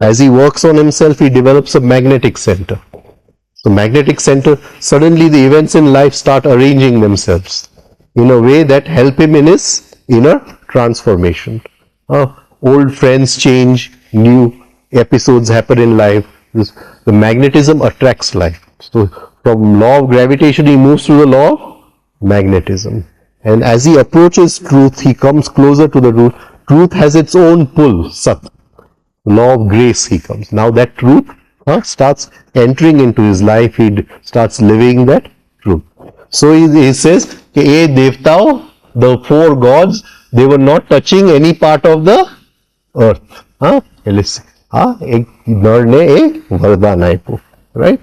As he works on himself, he develops a magnetic center. So magnetic center, suddenly the events in life start arranging themselves in a way that help him in his inner transformation. Old friends change, new episodes happen in life. The magnetism attracts life. So from law of gravitation, he moves to the law of magnetism. And as he approaches truth, he comes closer to the truth. Truth has its own pull, Sat. Law of grace, he comes. Now that truth starts entering into his life. He starts living that truth. So he says, "Hey, Devtao, the 4 gods, they were not touching any part of the earth." એક નળને એ વરદાન આપ્યું, right?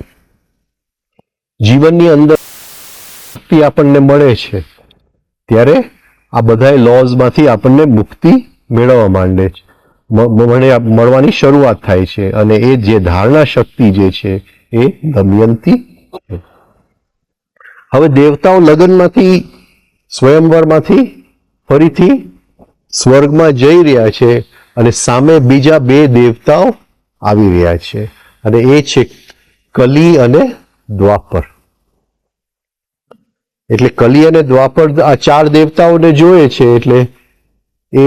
જીવનની અંદર મુક્તિ આપણને મળે છે ત્યારે આ બધા લોઝમાંથી આપણને મુક્તિ મેળવવા માંડે છે, મળવાની શરૂઆત થાય છે. અને એ જે ધારણા શક્તિ જે છે એ દમયંતી છે. હવે દેવતાઓ લગ્નમાંથી, સ્વયંવરમાંથી ફરીથી સ્વર્ગમાં જઈ રહ્યા છે અને સામે બીજા 2 દેવતાઓ આવી રહ્યા છે અને એ છે કલી અને દ્વાપર. એટલે કલી અને દ્વાપર આ 4 દેવતાઓને જોયે છે એટલે એ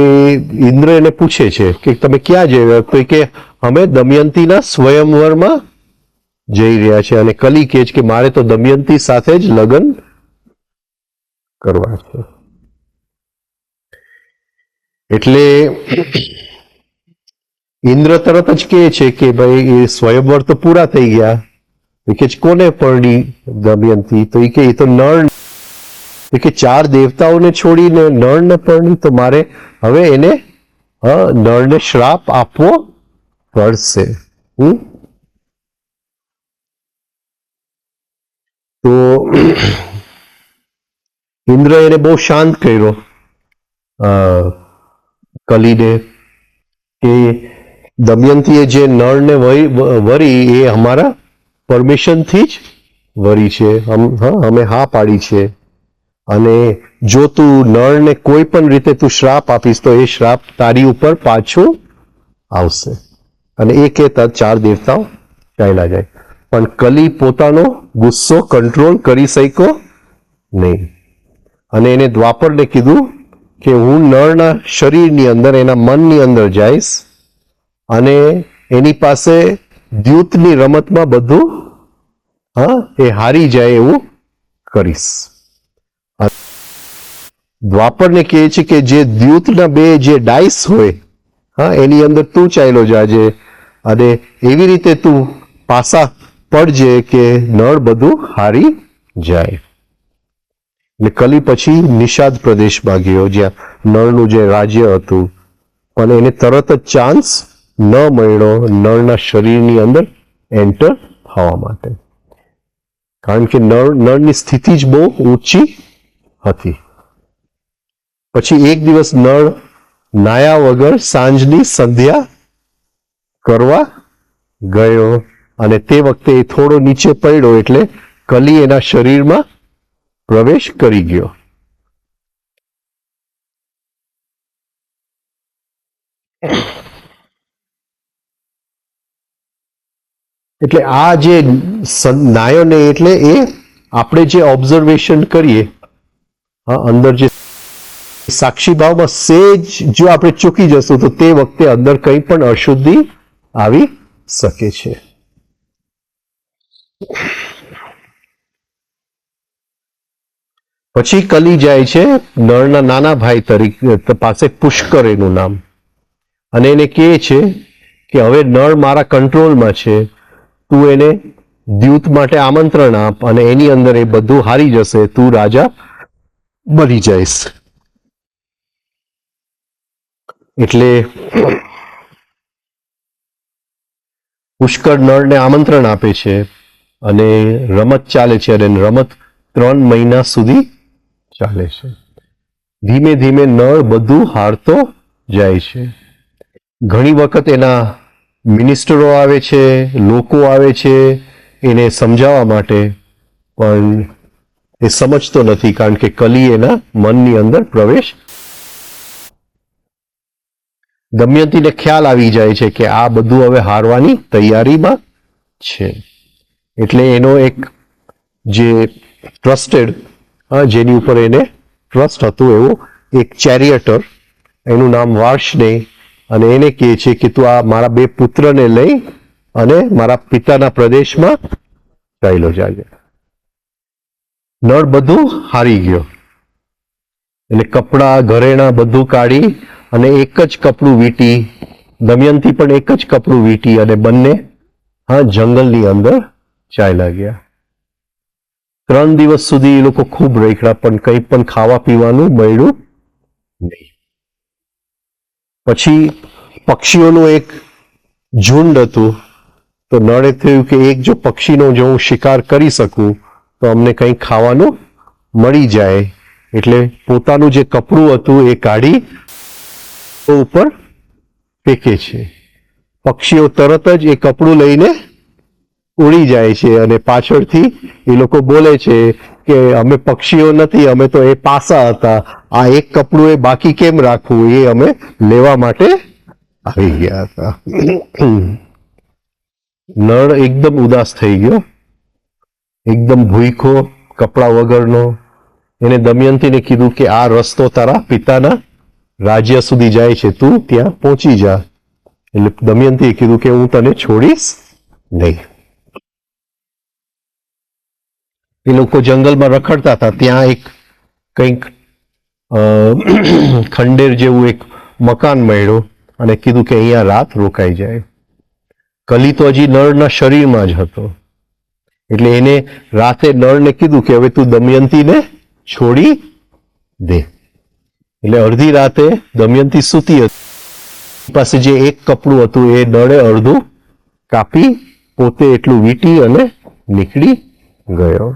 ઇન્દ્ર એને પૂછે છે કે તમે ક્યાં જઈ રહ્યા? તો કે અમે દમયંતીના સ્વયંવરમાં જઈ રહ્યા છે. અને કલી કહે છે કે મારે તો દમયંતી સાથે જ લગ્ન કરવા છે. એટલે ઇન્દ્ર તરત જ કહે છે કે ભાઈ એ સ્વયંવર તો પૂરા થઈ ગયા. એ કે કોને પરણી દમયંતી? તો એ કે એ તો નળ, કે 4 દેવતાઓને છોડીને નળને પરણી, તો મારે હવે એને નળને શ્રાપ આપવો પડશે. તો ઇન્દ્ર એને બહુ શાંત કર્યો કલીને કે દમયંતીએ જે નળને વરી એ અમારા પરમિશનથી જ વરી છે. અમે હા પાડી છે. અને જો તું નળને કોઈ પણ રીતે તું શ્રાપ આપીશ તો એ શ્રાપ તારી ઉપર પાછો આવશે. અને એ કહેતા 4 દેવતાઓ ચાલ્યા જાય. પણ કલી પોતાનો ગુસ્સો કંટ્રોલ કરી શક્યો નહીં અને એને દ્વાપરને કીધું કે હું નળના શરીરની અંદર, એના મનની અંદર જઈશ અને એની પાસે દ્યુતની રમતમાં બધું એ હારી જાય એવું કરીશ. દ્વાપરને કહે છે કે જે દ્યુતના 2 જે ડાઇસ હોય એની અંદર તું ચાલ્યો જાજે અને એવી રીતે તું પાસા પડજે કે નળ બધું હારી જાય. એટલે કલી પછી નિષાદ પ્રદેશમાં ગયો જ્યાં નળનું જે રાજ્ય હતું, પણ એને તરત જ ચાન્સ ન મળ્યો નળના શરીરની અંદર એન્ટર થવા માટે, કારણ કે નળની સ્થિતિ જ બહુ ઊંચી હતી. પછી એક દિવસ નળ નાયા વગર સાંજની સંધ્યા કરવા ગયો, અને તે વખતે એ થોડો નીચે પડ્યો એટલે કલી એના શરીરમાં પ્રવેશ કરી ગયો. એટલે આ જે નાયો ને એટલે એ આપણે જે ઓબ્ઝર્વેશન કરીએ, અંદર જે સાક્ષી ભાવમાં સેજ જો આપણે ચૂકી જશું તો તે વખતે અંદર કંઈ પણ અશુદ્ધિ આવી શકે છે. પછી કલી જાય છે નળના નાના ભાઈ તરીકે પાસે, પુષ્કર એનું નામ, અને એને કહે છે કે હવે નળ મારા કંટ્રોલમાં છે, તું એને દ્યુત માટે આમંત્રણ આપ અને એની અંદર એ બધું હારી જશે, તું રાજા બની જઈશ. એટલે પુષ્કર નળને આમંત્રણ આપે છે અને રમત ચાલે છે, અને રમત 3 મહિના સુધી ચાલે છે. ધીમે ધીમે નળ બધું હારતો જાય છે. ઘણી વખત એના મિનિસ્ટરો આવે છે, લોકો આવે છે એને સમજાવવા માટે, પણ એ સમજતો નથી, કારણ કે કલી એના મનની અંદર પ્રવેશ. દમયંતીને ખ્યાલ આવી જાય છે કે આ બધું હવે હારવાની તૈયારીમાં છે. એટલે એનો એક જે ટ્રસ્ટેડ, જેની ઉપર એને ટ્રસ્ટ હતું, એવો એક ચેરિયટર, એનું નામ વાર્ષ્ણેય, અને એને કહે છે કે તું આ મારા 2 પુત્રને લઈ અને મારા પિતાના પ્રદેશમાં ચાલ્યો જાય. નળ બધું હારી ગયો એટલે કપડાં ઘરેણાં બધું કાઢી અને એક જ કપડું વીંટી, દમયંતી પણ એક જ કપડું વીંટી, અને બંને જંગલની અંદર ચાલ્યા ગયા. 3 દિવસ સુધી એ લોકો ખૂબ રખડ્યા, પણ કંઈ પણ ખાવા પીવાનું મળ્યું નહીં. પછી પક્ષીઓનું એક ઝુંડ હતું, તો નળે થયું કે એક જો પક્ષીનો જો હું શિકાર કરી શકું તો અમને કંઈ ખાવાનું મળી જાય. એટલે પોતાનું જે કપડું હતું એ કાઢી ઉપર ફેંકે છે. પક્ષીઓ તરત જ એ કપડું લઈને ઉડી જાય છે, અને પાછળથી એ લોકો બોલે છે કે અમે પક્ષીઓ નથી, અમે તો એ પાસા હતા, આ એક કપડું એ બાકી કેમ રાખવું, એ અમે લેવા માટે આવી ગયા હતા. નળ એકદમ ઉદાસ થઈ ગયો, એકદમ ભૂખો, કપડા વગરનો. એને દમયંતીને કીધું કે આ રસ્તો તારા પિતાના રાજ્ય સુધી જાય છે, તું ત્યાં પહોંચી જા. એટલે દમયંતીએ કીધું કે હું તને છોડીશ નહીં. એ લોકો જંગલમાં રખડતા હતા, ત્યાં એક કંઈક ખંડેર જેવું એક મકાન મળ્યું, અને કીધું કે અહીંયા રાત રોકાઈ જાય. કલી તો હજી નળના શરીરમાં જ હતો, એટલે એને રાતે નળને કીધું કે હવે તું દમયંતીને છોડી દે. એટલે અડધી રાતે દમયંતી સૂતી હતી, પાસે જે એક કપડું હતું એ નળે અડધું કાપી પોતે એટલું વીંટી અને નીકળી ગયો.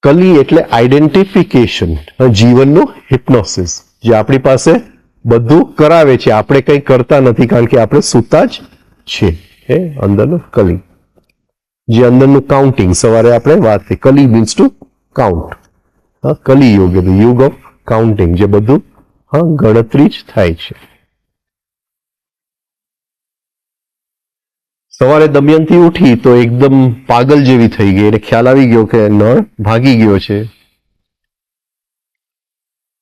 કલી એટલે આઈડેન્ટિફિકેશન, જીવનનું હિપ્નોસિસ, જે આપણી પાસે બધું કરાવે છે, આપણે કંઈ કરતા નથી, કારણ કે આપણે સૂતા જ છે. એ અંદરનું કલી, જે અંદરનું કાઉન્ટિંગ. સવારે આપણે વાત થઈ, કલી મીન્સ ટુ કાઉન્ટ. કલી યુગ, યુગ ઓફ કાઉન્ટિંગ, જે બધું ગણતરી જ થાય છે. સવારે દમયંતી ઉઠી તો એકદમ પાગલ જેવી થઈ ગઈ. એને ખ્યાલ આવી ગયો કે નળ ભાગી ગયો છે.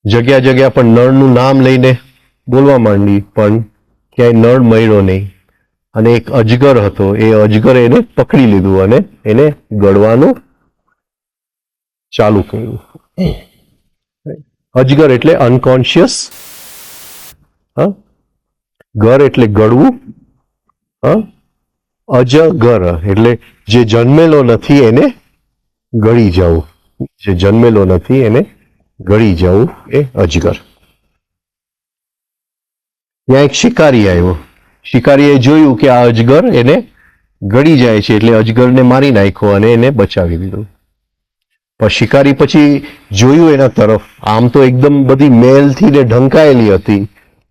જગ્યા જગ્યા પણ નળનું નામ લઈને બોલવા માંડી, પણ ક્યાંય નળ મળ્યો નહીં. અને એક અજગર હતો, એ અજગરે એને પકડી લીધું અને એને ગળવાનું ચાલુ કર્યું. અજગર એટલે અનકોન્શિયસ, ગર એટલે ગળવું, અજગર એટલે જે જન્મેલો નથી એને ગળી જવું, જે જન્મેલો નથી એને ગળી જવું, એ અજગર. ત્યાં એક શિકારી આવ્યો. શિકારીએ જોયું કે આ અજગર એને ગળી જાય છે, એટલે અજગરને મારી નાખ્યો અને એને બચાવી દીધું. પણ શિકારી પછી જોયું એના તરફ, આમ તો એકદમ બધી મેલથી ને ઢંકાયેલી હતી,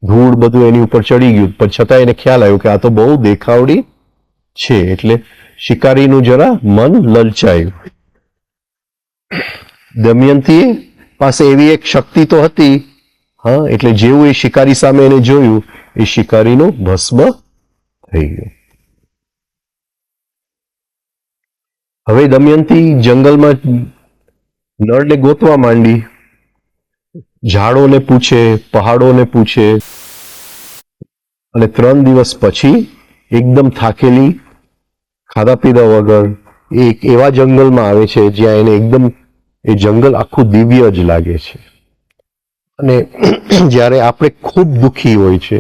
ધૂળ બધું એની ઉપર ચડી ગયું, પણ છતાં એને ખ્યાલ આવ્યો કે આ તો બહુ દેખાવડી છે, એટલે શિકારીનું જરા મન લલચાયું. દમયંતી પાસે એવી એક શક્તિ તો હતી, હા, એટલે જેવું એ શિકારી સામે એને જોયું, એ શિકારીનું ભસ્મ થઈ ગયું. હવે દમયંતી જંગલમાં નળને ગોતવા માંડી, ઝાડોને પૂછે, પહાડોને પૂછે, અને 3 દિવસ પછી એકદમ થાકેલી, ખાધા પીધા વગર એક એવા જંગલમાં આવે છે જ્યાં એને એકદમ એ જંગલ આખું દિવ્ય જ લાગે છે. અને જ્યારે આપણે ખૂબ દુઃખી હોય છે,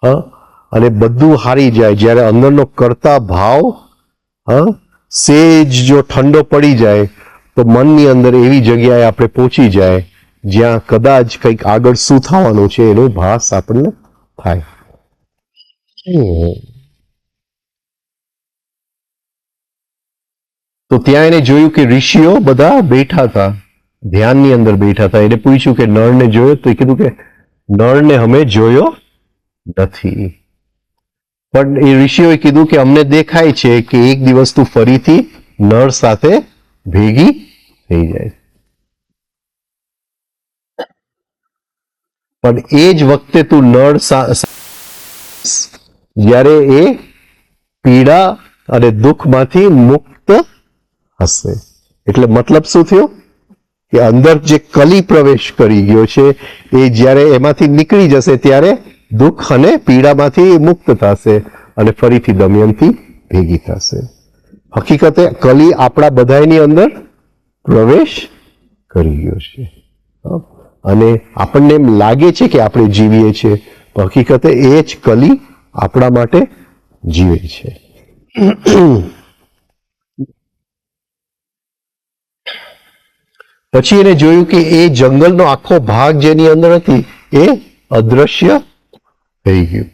હા, અને બધું હારી જાય, જ્યારે અંદરનો કરતા ભાવ, હા, સેજ જો ઠંડો પડી જાય તો મનની અંદર એવી જગ્યાએ આપણે પહોંચી જાય જ્યાં કદાચ કંઈક આગળ શું થવાનું છે એનો ભાસ આપણને થાય. તો ત્યાં એને જોયું કે ઋષિઓ બધા બેઠા હતા, ધ્યાનની અંદર બેઠા હતા. એને પૂછ્યું કે નળને જોયો? તો એ કીધું કે નળને અમે જોયો નથી, પણ એ ઋષિઓએ કીધું કે અમને દેખાય છે કે એક દિવસ તું ફરીથી નળ સાથે ભેગી થઈ જાય. પણ એ જ વખતે તું નળ જ્યારે એ પીડા અને દુઃખમાંથી મુક્ત હશે. એટલે મતલબ શું થયો કે અંદર જે કલી પ્રવેશ કરી ગયો છે એ જ્યારે એમાંથી નીકળી જશે ત્યારે દુઃખ અને પીડામાંથી મુક્ત થશે અને ફરીથી દમયંતી ભેગી થશે. હકીકતે કલી આપણા બધાની અંદર પ્રવેશ કરી ગયો છે, અને આપણને એમ લાગે છે કે આપણે જીવીએ છીએ, પણ હકીકતે એ જ કલી આપણા માટે જીવે છે. પછી એને જોયું કે એ જંગલનો આખો ભાગ જેની અંદર હતી એ અદ્રશ્ય થઈ ગયું.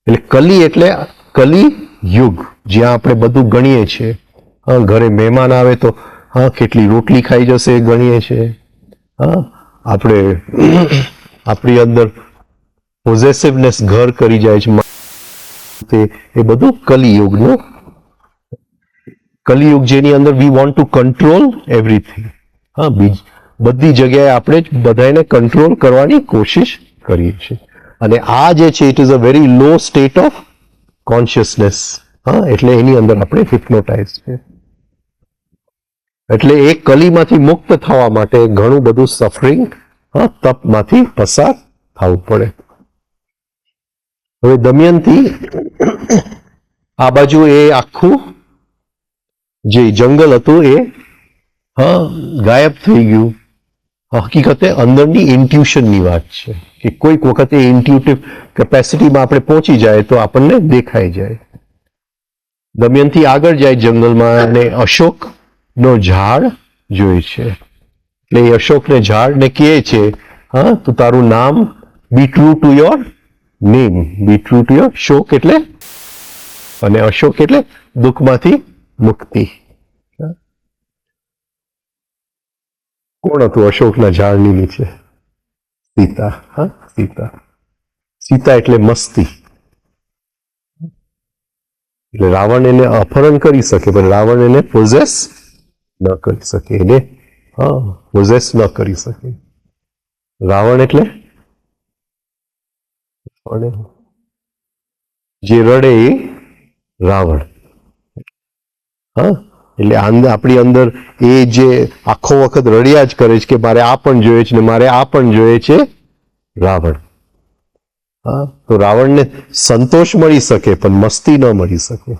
એટલે કલી એટલે કલી યુગ, જ્યાં આપણે બધું ગણીએ છીએ. હા, ઘરે મહેમાન આવે તો હા કેટલી રોટલી ખાઈ જશે એ ગણીએ છીએ. હા, આપણે આપણી અંદર પોઝેસિવનેસ ઘર કરી જાય છે, એ બધું કલિયુગનું. કલિયુગ જેની અંદર we want to control everything. હા, બધી જગ્યાએ આપણે જ બધાને કંટ્રોલ કરવાની કોશિશ કરીએ છીએ, અને આ જે છે it is a very law state of consciousness. હા, એટલે એની અંદર આપણે હિપ્નોટાઇઝ છે. એટલે એ કલીમાંથી મુક્ત થવા માટે ઘણું બધું સફરિંગ, હા, તપમાંથી પસાર થવું પડે. હવે દમયંતી આ બાજુ એ આખું જે જંગલ હતું એ હા ગાયબ થઈ ગયું. હકીકતે અંદરની ઇન્ટ્યુશનની વાત છે કે કોઈક વખતે ઇન્ટ્યુટિવ કેપેસિટીમાં આપણે પહોંચી જાય તો આપણને દેખાઈ જાય. દમયંતી આગળ જાય જંગલમાં અને અશોકનો ઝાડ જોઈ છે. એટલે એ અશોકને ઝાડને કહે છે, હા, તો તારું નામ be true to your name, be true to your. શોક એટલે, અને અશોક એટલે દુઃખમાંથી મુક્તિ. કોણ હતું અશોકના ઝાડની નીચે? સીતા. હા, સીતા. સીતા એટલે મસ્તી. એટલે રાવણ એને અપહરણ કરી શકે પણ રાવણ એને પોઝેસ ન કરી શકે, એને હા પોઝેસ ન કરી શકે. રાવણ એટલે જે રડે એ રાવણ. હા, એટલે આપણી અંદર એ જે આખો વખત રડ્યા જ કરે છે કે મારે આ પણ જોઈએ છે ને મારે આ પણ જોઈએ છે, રાવણ. હા, તો રાવણને સંતોષ મળી શકે પણ મસ્તી ન મળી શકે.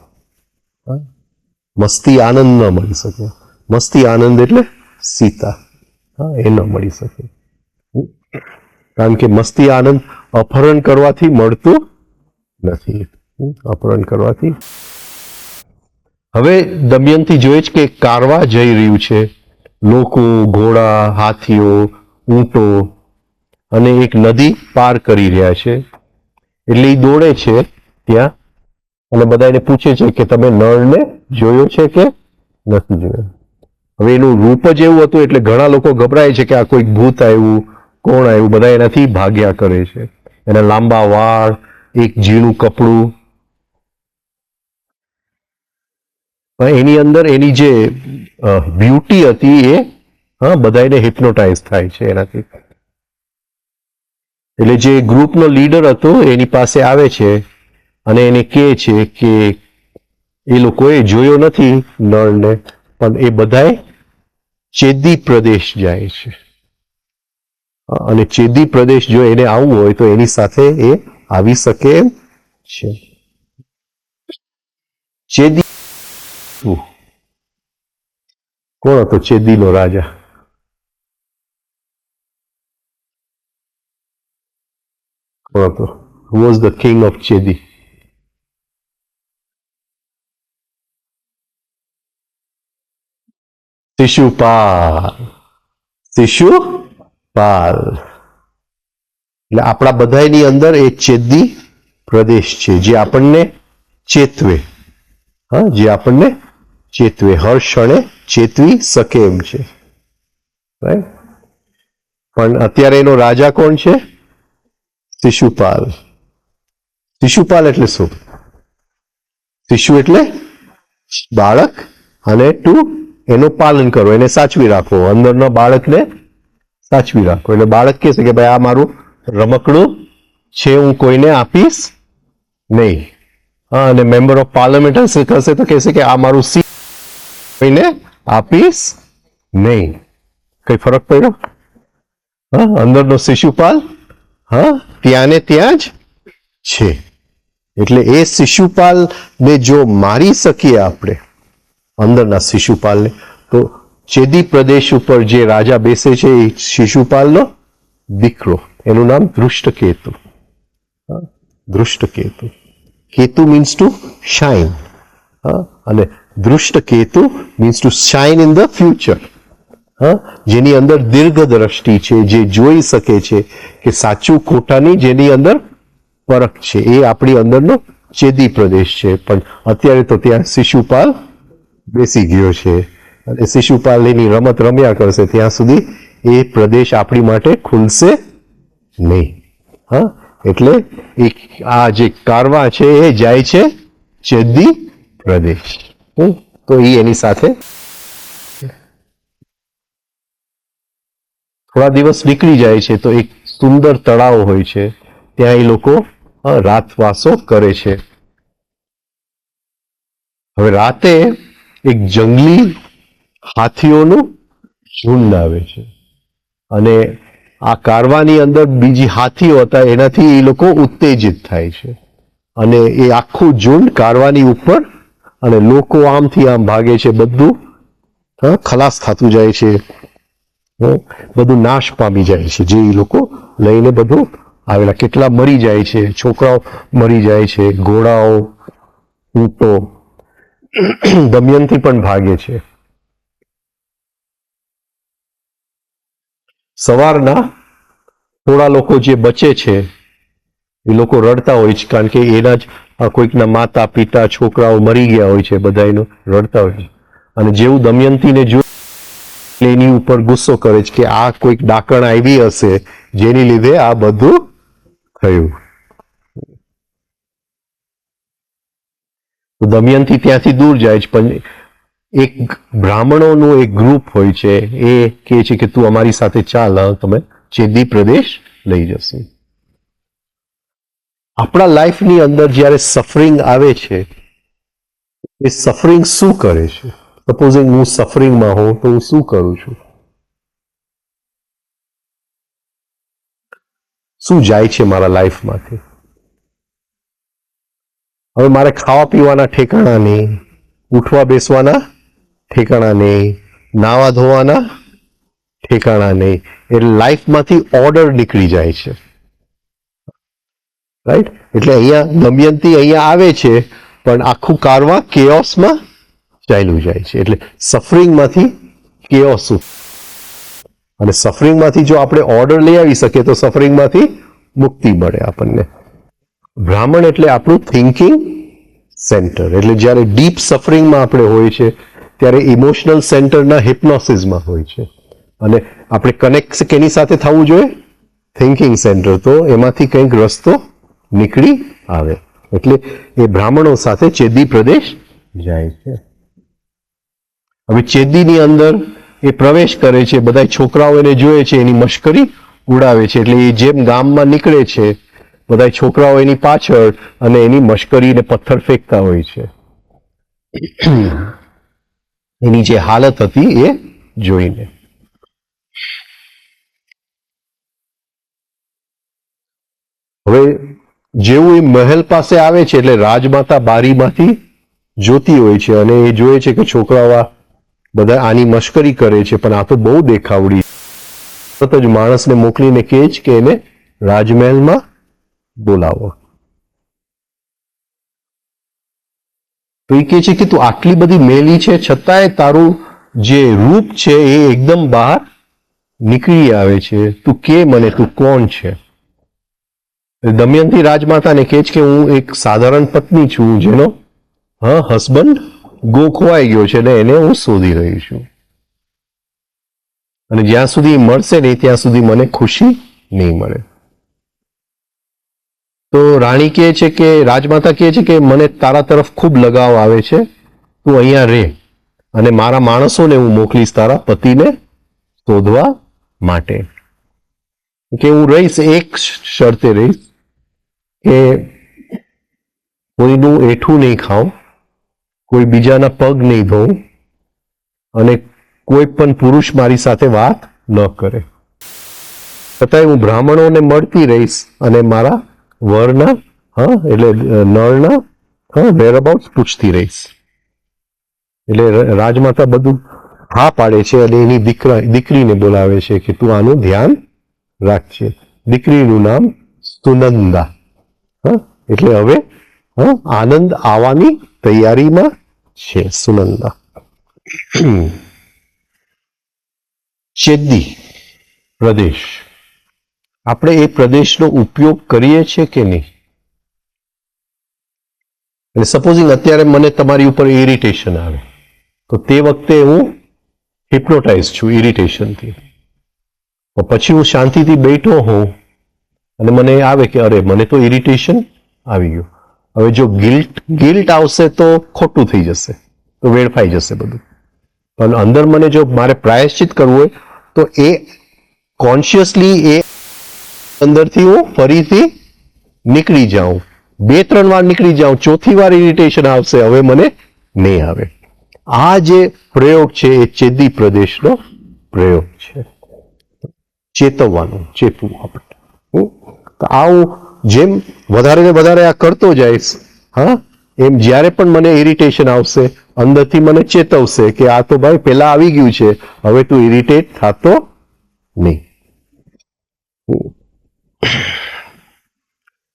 મસ્તી આનંદ ન મળી શકે. મસ્તી આનંદ એટલે સીતા. હા, એ ન મળી શકે, કારણ કે મસ્તી આનંદ અપહરણ કરવાથી મળતું નથી. અપહરણ કરવાથી. હવે દમયંતી જોઈએ છે કે કારવા જઈ રહ્યું છે, લોકો, ઘોડા, હાથીઓ, ઊંટો, અને એક નદી પાર કરી રહ્યા છે. એટલે એ દોડે છે ત્યાં અને બધા એને પૂછે છે કે તમે નળને જોયો છે કે નથી જોયો? હવે એનું રૂપ જ એવું હતું એટલે ઘણા લોકો ગભરાય છે કે આ કોઈક ભૂત આવ્યું, કોણ આવ્યું, બધા એનાથી ભાગ્યા કરે છે. એના લાંબા વાળ, એક ઝીણું કપડું, પણ એની અંદર એની જે બ્યુટી હતી એ બધાને હિપ્નોટાઇઝ થાય છે એનાથી. એટલે જે ગ્રુપનો લીડર હતો એની પાસે આવે છે અને એને કહે છે કે એ લોકોએ જોયો નથી નળને, પણ એ બધાએ ચેદી પ્રદેશ જાય છે અને ચેદી પ્રદેશ જો એને આવવું હોય તો એની સાથે એ આવી શકે એમ છે. ચેદી કોણ હતો? ચેદીનો રાજા. કોણ હતો? Who was the king of Chedi? Shishupal. Shishupal એટલે આપણા બધાની અંદર એ ચેદી પ્રદેશ છે જે આપણને ચેતવે, જે આપણને ચેતવે, હર ક્ષણે ચેતવી શકે એમ છે. રાઈટ? પણ અત્યારે એનો રાજા કોણ છે? શિશુપાલ. શિશુપાલ એટલે શું? શિશુ એટલે બાળક અને ટુ એનું પાલન કરો, એને સાચવી રાખો, અંદરના બાળકને સાચવી રાખો. એટલે બાળક કહે છે કે ભાઈ આ મારું રમકડું છે, હું કોઈને આપીશ નહીં. અને મેમ્બર ઓફ પાર્લામેન્ટ હશે તો કહેશે કે આ મારું સિંહ કોઈને આપીશ નહીં. કઈ ફરક પડ્યો? અંદરનો શિશુપાલ ત્યાં ને ત્યાં જ છે. એટલે એ શિશુપાલને જો મારી શકીએ આપણે, અંદરના શિશુપાલને, તો ચેદી પ્રદેશ ઉપર જે રાજા બેસે છે એ શિશુપાલનો દીકરો, એનું નામ Dhrishtaketu. Dhrishtaketu. Ketu means to shine, અને Dhrishtaketu means to shine in the future. જેની અંદર દીર્ઘ દ્રષ્ટિ છે, જે જોઈ શકે છે કે સાચું ખોટાની જેની અંદર ફરક છે, એ આપણી અંદરનો ચેદી પ્રદેશ છે. પણ અત્યારે તો ત્યાં શિશુપાલ બેસી ગયો છે અને શિશુપાલ એની રમત રમ્યા કરશે ત્યાં સુધી એ પ્રદેશ આપણી માટે ખુલશે નહીં. એટલે આ જે કારવા છે એ જાય છે ચેદી પ્રદેશ. તો એ એની સાથે થોડા દિવસ નીકળી જાય છે તો એક સુંદર તળાવ હોય છે, ત્યાં એ લોકો રાતવાસો કરે છે. હવે રાતે એક જંગલી હાથીઓનું ઝુંડ આવે છે અને આ કારવાની અંદર બીજી હાથીઓ હતા, એનાથી એ લોકો ઉત્તેજિત થાય છે અને એ આખું ઝુંડ કારવાની ઉપર, અને લોકો આમથી આમ ભાગે છે, બધું ખલાસ થતું જાય છે, બધું નાશ પામી જાય છે. જે એ લોકો લઈને બધું આવેલા, કેટલા મરી જાય છે, છોકરાઓ મરી જાય છે, ઘોડાઓ, ઊંટો. દમયંતી પણ ભાગે છે. સવારના થોડા લોકો જે બચે છે એ લોકો રડતા હોય છે, કારણ કે એના જ કોઈકના માતા પિતા છોકરાઓ મરી ગયા હોય છે, બધા એનું રડતા હોય છે. અને જેવું દમયંતીને જો એની ઉપર ગુસ્સો કરે છે કે આ કોઈક ડાકણ આવી હશે જેની લીધે આ બધું થયું. તો દમયંતી ત્યાંથી દૂર જાય છે, પણ એક બ્રાહ્મણોનું એક ગ્રુપ હોય છે, એ કહે છે કે તું અમારી સાથે ચાલ, તમે ચેદી પ્રદેશ લઈ જશે. આપણા લાઈફની અંદર જ્યારે સફરિંગ આવે છે, એ સફરિંગ શું કરે છે? સપોઝિંગ હું સફરિંગમાં હોઉં તો હું શું કરું છું? શું જાય છે મારા લાઈફમાંથી? હવે મારે ખાવા પીવાના ઠેકાણા નહીં, ઉઠવા બેસવાના ઠેકાણા નહીં, નાવા ધોવાના ઠેકાણા નહીં. એટલે લાઈફમાંથી ઓર્ડર નીકળી જાય છે. રાઈટ? એટલે અહીંયા દમયંતી અહીંયા આવે છે, પણ આખું કારવા કેઓસમાં ચાલ્યું જાય છે. એટલે સફરિંગમાંથી કેઓસ, અને સફરિંગમાંથી જો આપણે ઓર્ડર લઈ આવી શકીએ તો સફરિંગમાંથી મુક્તિ મળે આપણને. બ્રાહ્મણ એટલે આપણું થિંકિંગ સેન્ટર. એટલે જ્યારે ડીપ સફરિંગમાં આપણે હોય છે ત્યારે ઇમોશનલ સેન્ટરના હિપ્નોસિસમાં હોય છે અને આપણે કનેક્ટ કેની સાથે થવું જોઈએ? Thinking centre. તો એમાંથી કંઈક રસ્તો નીકળી આવે એટલે એ બ્રાહ્મણો સાથે ચેદી પ્રદેશ જાય છે. હવે ચેદીની અંદર એ પ્રવેશ કરે છે, બધા છોકરાઓ એને જોયે છે, એની મશ્કરી ઉડાવે છે. એટલે એ જેમ ગામમાં નીકળે છે બધા છોકરાઓ એની પાછળ અને એની મશ્કરીને પથ્થર ફેંકતા હોય છે એની જે હાલત હતી એ જોઈને. હવે જેવું એ મહેલ પાસે આવે છે એટલે રાજમાતા બારીમાંથી જોતી હોય છે અને એ જોયે છે કે છોકરાઓ બધા આની મશ્કરી કરે છે, પણ આ તો બહુ દેખાવડી. તરત જ માણસને મોકલીને કહે છે કે એને રાજમહેલમાં બોલાવો. તો એ કહે છે કે તું આટલી બધી મેલી છે છતાંય તારું જે રૂપ છે એ એકદમ બહાર નીકળી આવે છે. તું કે મને તું કોણ છે? દમયંતી રાજમાતાને કહે છે કે હું એક સાધારણ પત્ની છું જેનો હસબન્ડ ખોવાઈ ગયો છે અને એને હું શોધી રહી છું અને જ્યાં સુધી મળશે નહીં ત્યાં સુધી મને ખુશી નહીં મળે. તો રાણી કહે છે કે રાજમાતા કહે છે કે મને તારા તરફ ખૂબ લગાવ આવે છે, તું અહીંયા રહે અને મારા માણસોને હું મોકલીશ તારા પતિને શોધવા માટે. કે હું રહીશ, એક શરતે રહીશ કે કોઈનું એઠું નહીં ખાઉં, કોઈ બીજાના પગ નહીં ધોઉં અને કોઈ પણ પુરુષ મારી સાથે વાત ન કરે. છતાંય હું બ્રાહ્મણોને મળતી રહીશ અને મારા વરના એટલે નળના વેરઅબાઉટ પૂછતી રહીશ. એટલે રાજમાતા બધું હા પાડે છે અને એની દીકરીને બોલાવે છે કે તું આનું ધ્યાન રાખજે. દીકરીનું નામ સુનંદા. એટલે હવે આનંદ આવવાની તૈયારીમાં છે. સુનંદા. ચેદી પ્રદેશ, આપણે એ પ્રદેશનો ઉપયોગ કરીએ છીએ કે નહીં? એટલે સપોઝિંગ અત્યારે મને તમારી ઉપર ઇરિટેશન આવે તો તે વખતે હું હિપ્નોટાઇઝ છું ઇરિટેશનથી. પછી હું શાંતિથી બેઠો હોઉં અને મને આવે કે અરે મને તો ઇરિટેશન આવી ગયું. હવે જો ગિલ્ટ આવશે તો ખોટું થઈ જશે, તો વેડફાઈ જશે બધું. પણ અંદર મને જો મારે પ્રાયશ્ચિત કરવું હોય તો એ કોન્શિયસલી એ અંદરથી હું ફરીથી નીકળી જાઉં, 2-3 વાર નીકળી જાઉં, ચોથી વાર ઇરિટેશન આવશે, હવે મને નહીં આવે. આ જે પ્રયોગ છે એ ચેદી પ્રદેશનો પ્રયોગ છે. ચેતવવાનું, ચેતવું આપણે. તો આવું જેમ વધારે ને વધારે આ કરતો જઈશ એમ જ્યારે પણ મને ઇરિટેશન આવશે અંદરથી મને ચેતવશે કે આ તો ભાઈ પેલા આવી ગયું છે, હવે તું ઇરિટેટ થતો નહીં.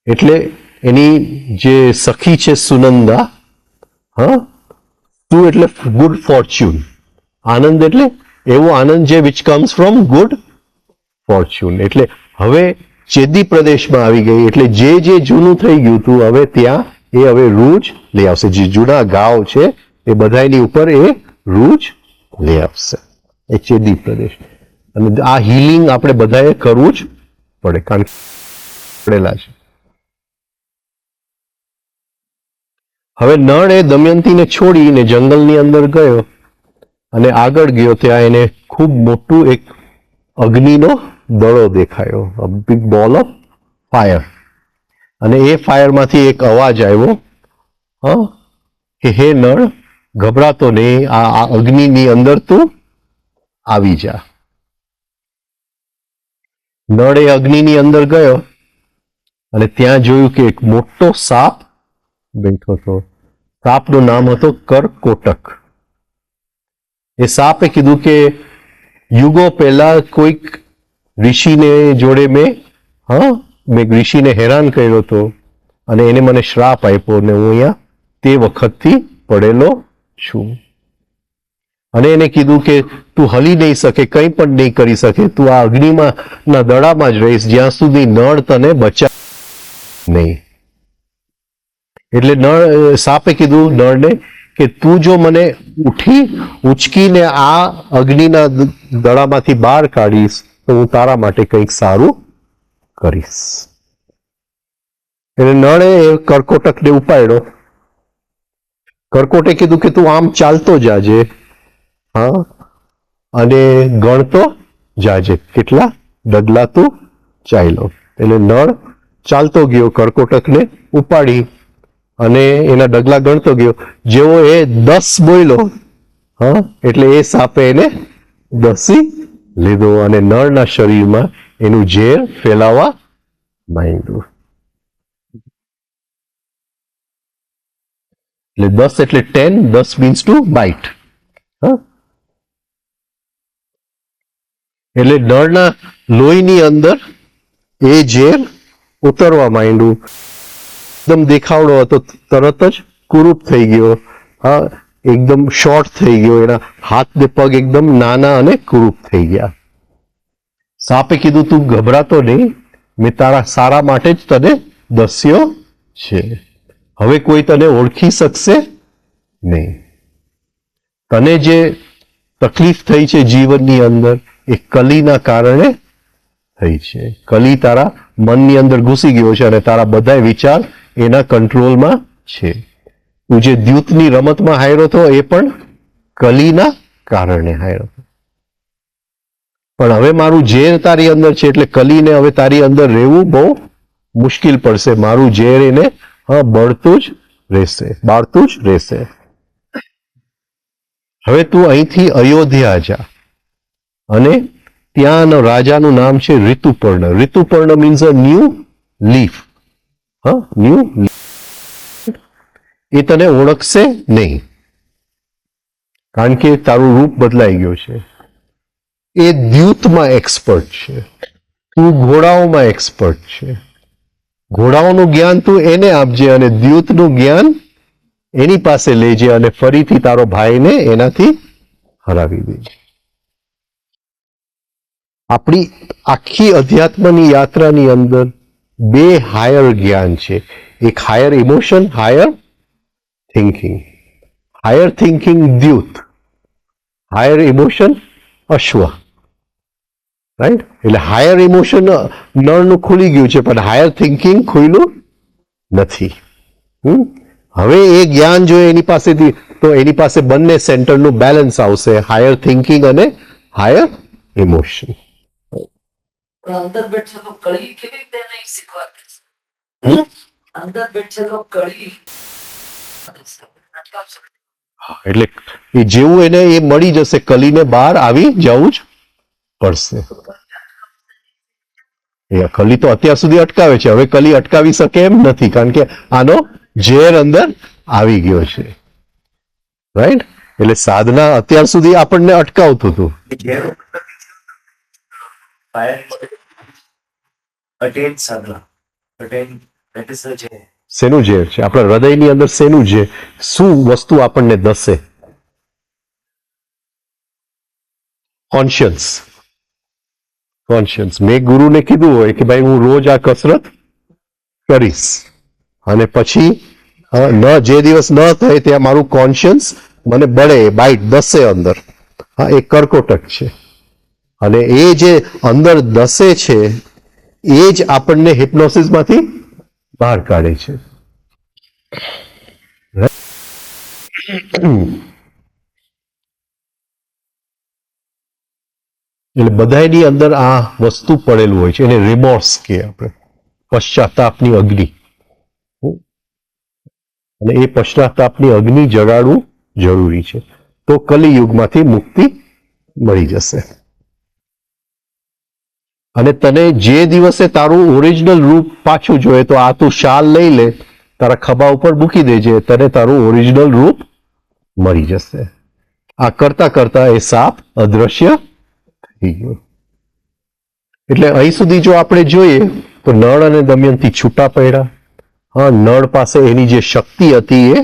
એટલે એની જે સખી છે સુનંદા, ટુ એટલે ગુડ ફોર્ચ્યુન, આનંદ એટલે એવો આનંદ જે which comes from good Fortune. એટલે હવે ચેદી પ્રદેશમાં આવી ગઈ એટલે જે જૂનું થઈ ગયું હતું હવે ત્યાં એ હવે રૂજ લઈ આવશે. જે જૂના ગાવ છે એ બધાની ઉપર એ રૂજ લઈ આવશે. એ ચેદી પ્રદેશ. અને આ હિલિંગ આપણે બધાએ કરવું જ પડે કારણ કે પડેલા છે. હવે નળ એ દમયંતીને છોડીને જંગલની અંદર ગયો અને આગળ ગયો ત્યાં એને ખૂબ મોટું એક અગ્નિનો દડો દેખાયો, અ બિગ બોલ ઓફ ફાયર. અને એ ફાયરમાંથી એક અવાજ આવ્યો કે હે નળ, ગભરાતો નહીં, આ અગ્નિની અંદર તું આવી જા. નળ એ અગ્નિની અંદર ગયો અને ત્યાં જોયું કે એક મોટો સાપ બેઠો હતો. સાપનું નામ હતું કરકોટક. એ સાપે કીધું કે યુગો પહેલા કોઈક ઋષિને જોડે મેં ઋષિને હેરાન કર્યો હતો અને એને મને શ્રાપ આપ્યો અને હું અહીંયા તે વખતથી પડેલો છું. અને એને કીધું કે તું હલી નહીં શકે, કંઈ પણ નહીં કરી શકે, તું આ અગ્નિમાં ના દડામાં જ રહીશ જ્યાં સુધી નળ તને બચાવ નહીં. એટલે સાપે કીધું નળને કે તું જો મને ઉચકીને આ અગ્નિના દડામાંથી બહાર કાઢીશ તો હું તારા માટે કંઈક સારું કરીશ. એટલે નળે એ કર્કોટકને ઉપાડ્યો. કર્કોટે કીધું કે તું આમ ચાલતો જાજે, હા, અને ગણતો જાજે કેટલા ડગલા તું ચાલ્યો. એટલે નળ ચાલતો ગયો, કર્કોટકને ઉપાડી અને એના ડગલા ગણતો ગયો. જેવો એ 10 બોલ્યો, હા, એટલે એ સાપે એને દસી લીધો અને નળના શરીરમાં એનું ઝેર ફેલાવા માંડ્યું. એટલે 10 એટલે 10, 10 means to bite. હા, એટલે નળના લોહીની અંદર એ ઝેર ઉતરવા માંડ્યું. એકદમ દેખાવડો હતો, તરત જ કુરૂપ થઈ ગયો. હા, એકદમ શોર્ટ થઈ ગયો. એના હાથ ને પગ એકદમ નાના અને કુરૂપ થઈ ગયા. સાપે કીધું તું ગભરાતો નહીં, મેં તારા સારા માટે જ તને દસ્યો છે. હવે કોઈ તને ઓળખી શકશે નહીં. તને જે તકલીફ થઈ છે જીવનની અંદર એ કલીના કારણે થઈ છે. કલી તારા મનની અંદર ઘૂસી ગયો છે અને તારા બધા વિચાર એના કંટ્રોલમાં છે. તું જે દ્યુતની રમતમાં હાર્યો હતો એ પણ કલીના કારણે હાર્યો હતો. પણ હવે મારું ઝેર તારી અંદર છે એટલે કલીને હવે તારી અંદર રહેવું બહુ મુશ્કેલ પડશે. મારું ઝેર એને બળતું જ રહેશે. હવે તું અહીંથી અયોધ્યા જા અને ત્યાંના રાજાનું નામ છે Rituparna. Rituparna means a new leaf. New એ તને ઓળખશે નહીં કારણ કે તારું રૂપ બદલાઈ ગયું છે. એ દ્યુતમાં એક્સપર્ટ છે, તું ઘોડાઓમાં એક્સપર્ટ છે. ઘોડાઓનું જ્ઞાન તું એને આપજે અને દ્યુતનું જ્ઞાન એની પાસે લેજે અને ફરીથી તારો ભાઈને એનાથી હરાવી દેજે. આપણી આખી અધ્યાત્મની યાત્રાની અંદર 2 હાયર જ્ઞાન છે. એક higher emotion, higher thinking. Higher thinking દ્યુત, હાયર ઇમોશન અશ્વ. રાઈટ? એટલે હાયર ઇમોશન નળનું ખુલી ગયું છે પણ હાયર થિંકિંગ ખુલ્યું નથી. હવે એ જ્ઞાન જોઈએ એની પાસેથી તો એની પાસે બંને સેન્ટરનું બેલેન્સ આવશે, હાયર થિંકિંગ અને હાયર ઇમોશન. અંદર બેઠેલો કળી કેવી રીતે નહીં શીખવાડે? અંદર બેઠેલો કળી એટલે એ જેવું એને એ મળી જશે, કલીને બહાર આવી જવું જ પડશે. એ કલી તો અત્યાર સુધી અટકાવે છે, હવે કલી અટકાવી શકે એમ નથી કારણ કે આનો ઝેર અંદર આવી ગયો છે. રાઈટ? એટલે સાધના અત્યાર સુધી આપણને અટકાવતું હતું. શેનું ઝેર છે? આપણા હૃદયની અંદર શેનું ઝેર? શું વસ્તુ આપણને દસે? કોન્શિયન્સ. મેં ગુરુને કીધું હોય કે ભાઈ હું રોજ આ કસરત કરીશ અને પછી જે દિવસ ન થાય ત્યાં મારું કોન્શિયન્સ મને બળે, બાઈટ દસે અંદર. હા, એ કર્કોટક છે અને એ જે અંદર દસે છે એ જ આપણને હિપ્નોસિસમાંથી બહાર કાઢે છે. એટલે બધાની અંદર આ વસ્તુ પડેલું હોય છે, એને રિમોર્સ કે આપણે, પશ્ચાતાપની અગ્નિ. અને એ પશ્ચાતાપની અગ્નિ જગાડવું જરૂરી છે તો કલિયુગમાંથી મુક્તિ મળી જશે. અને તને જે દિવસે તારું ઓરિજિનલ રૂપ પાછું જોઈએ તો આ તું શાલ લઈ લે, તારા ખભા ઉપર મૂકી દેજે, તને તારું ઓરિજિનલ રૂપ મળી જશે. આ કરતા કરતા એ સાપ અદ્રશ્ય થઈ ગયો. એટલે અહીં સુધી જો આપણે જોઈએ તો નળ અને દમયંતી છૂટા પડ્યા. હા, નળ પાસે એની જે શક્તિ હતી એ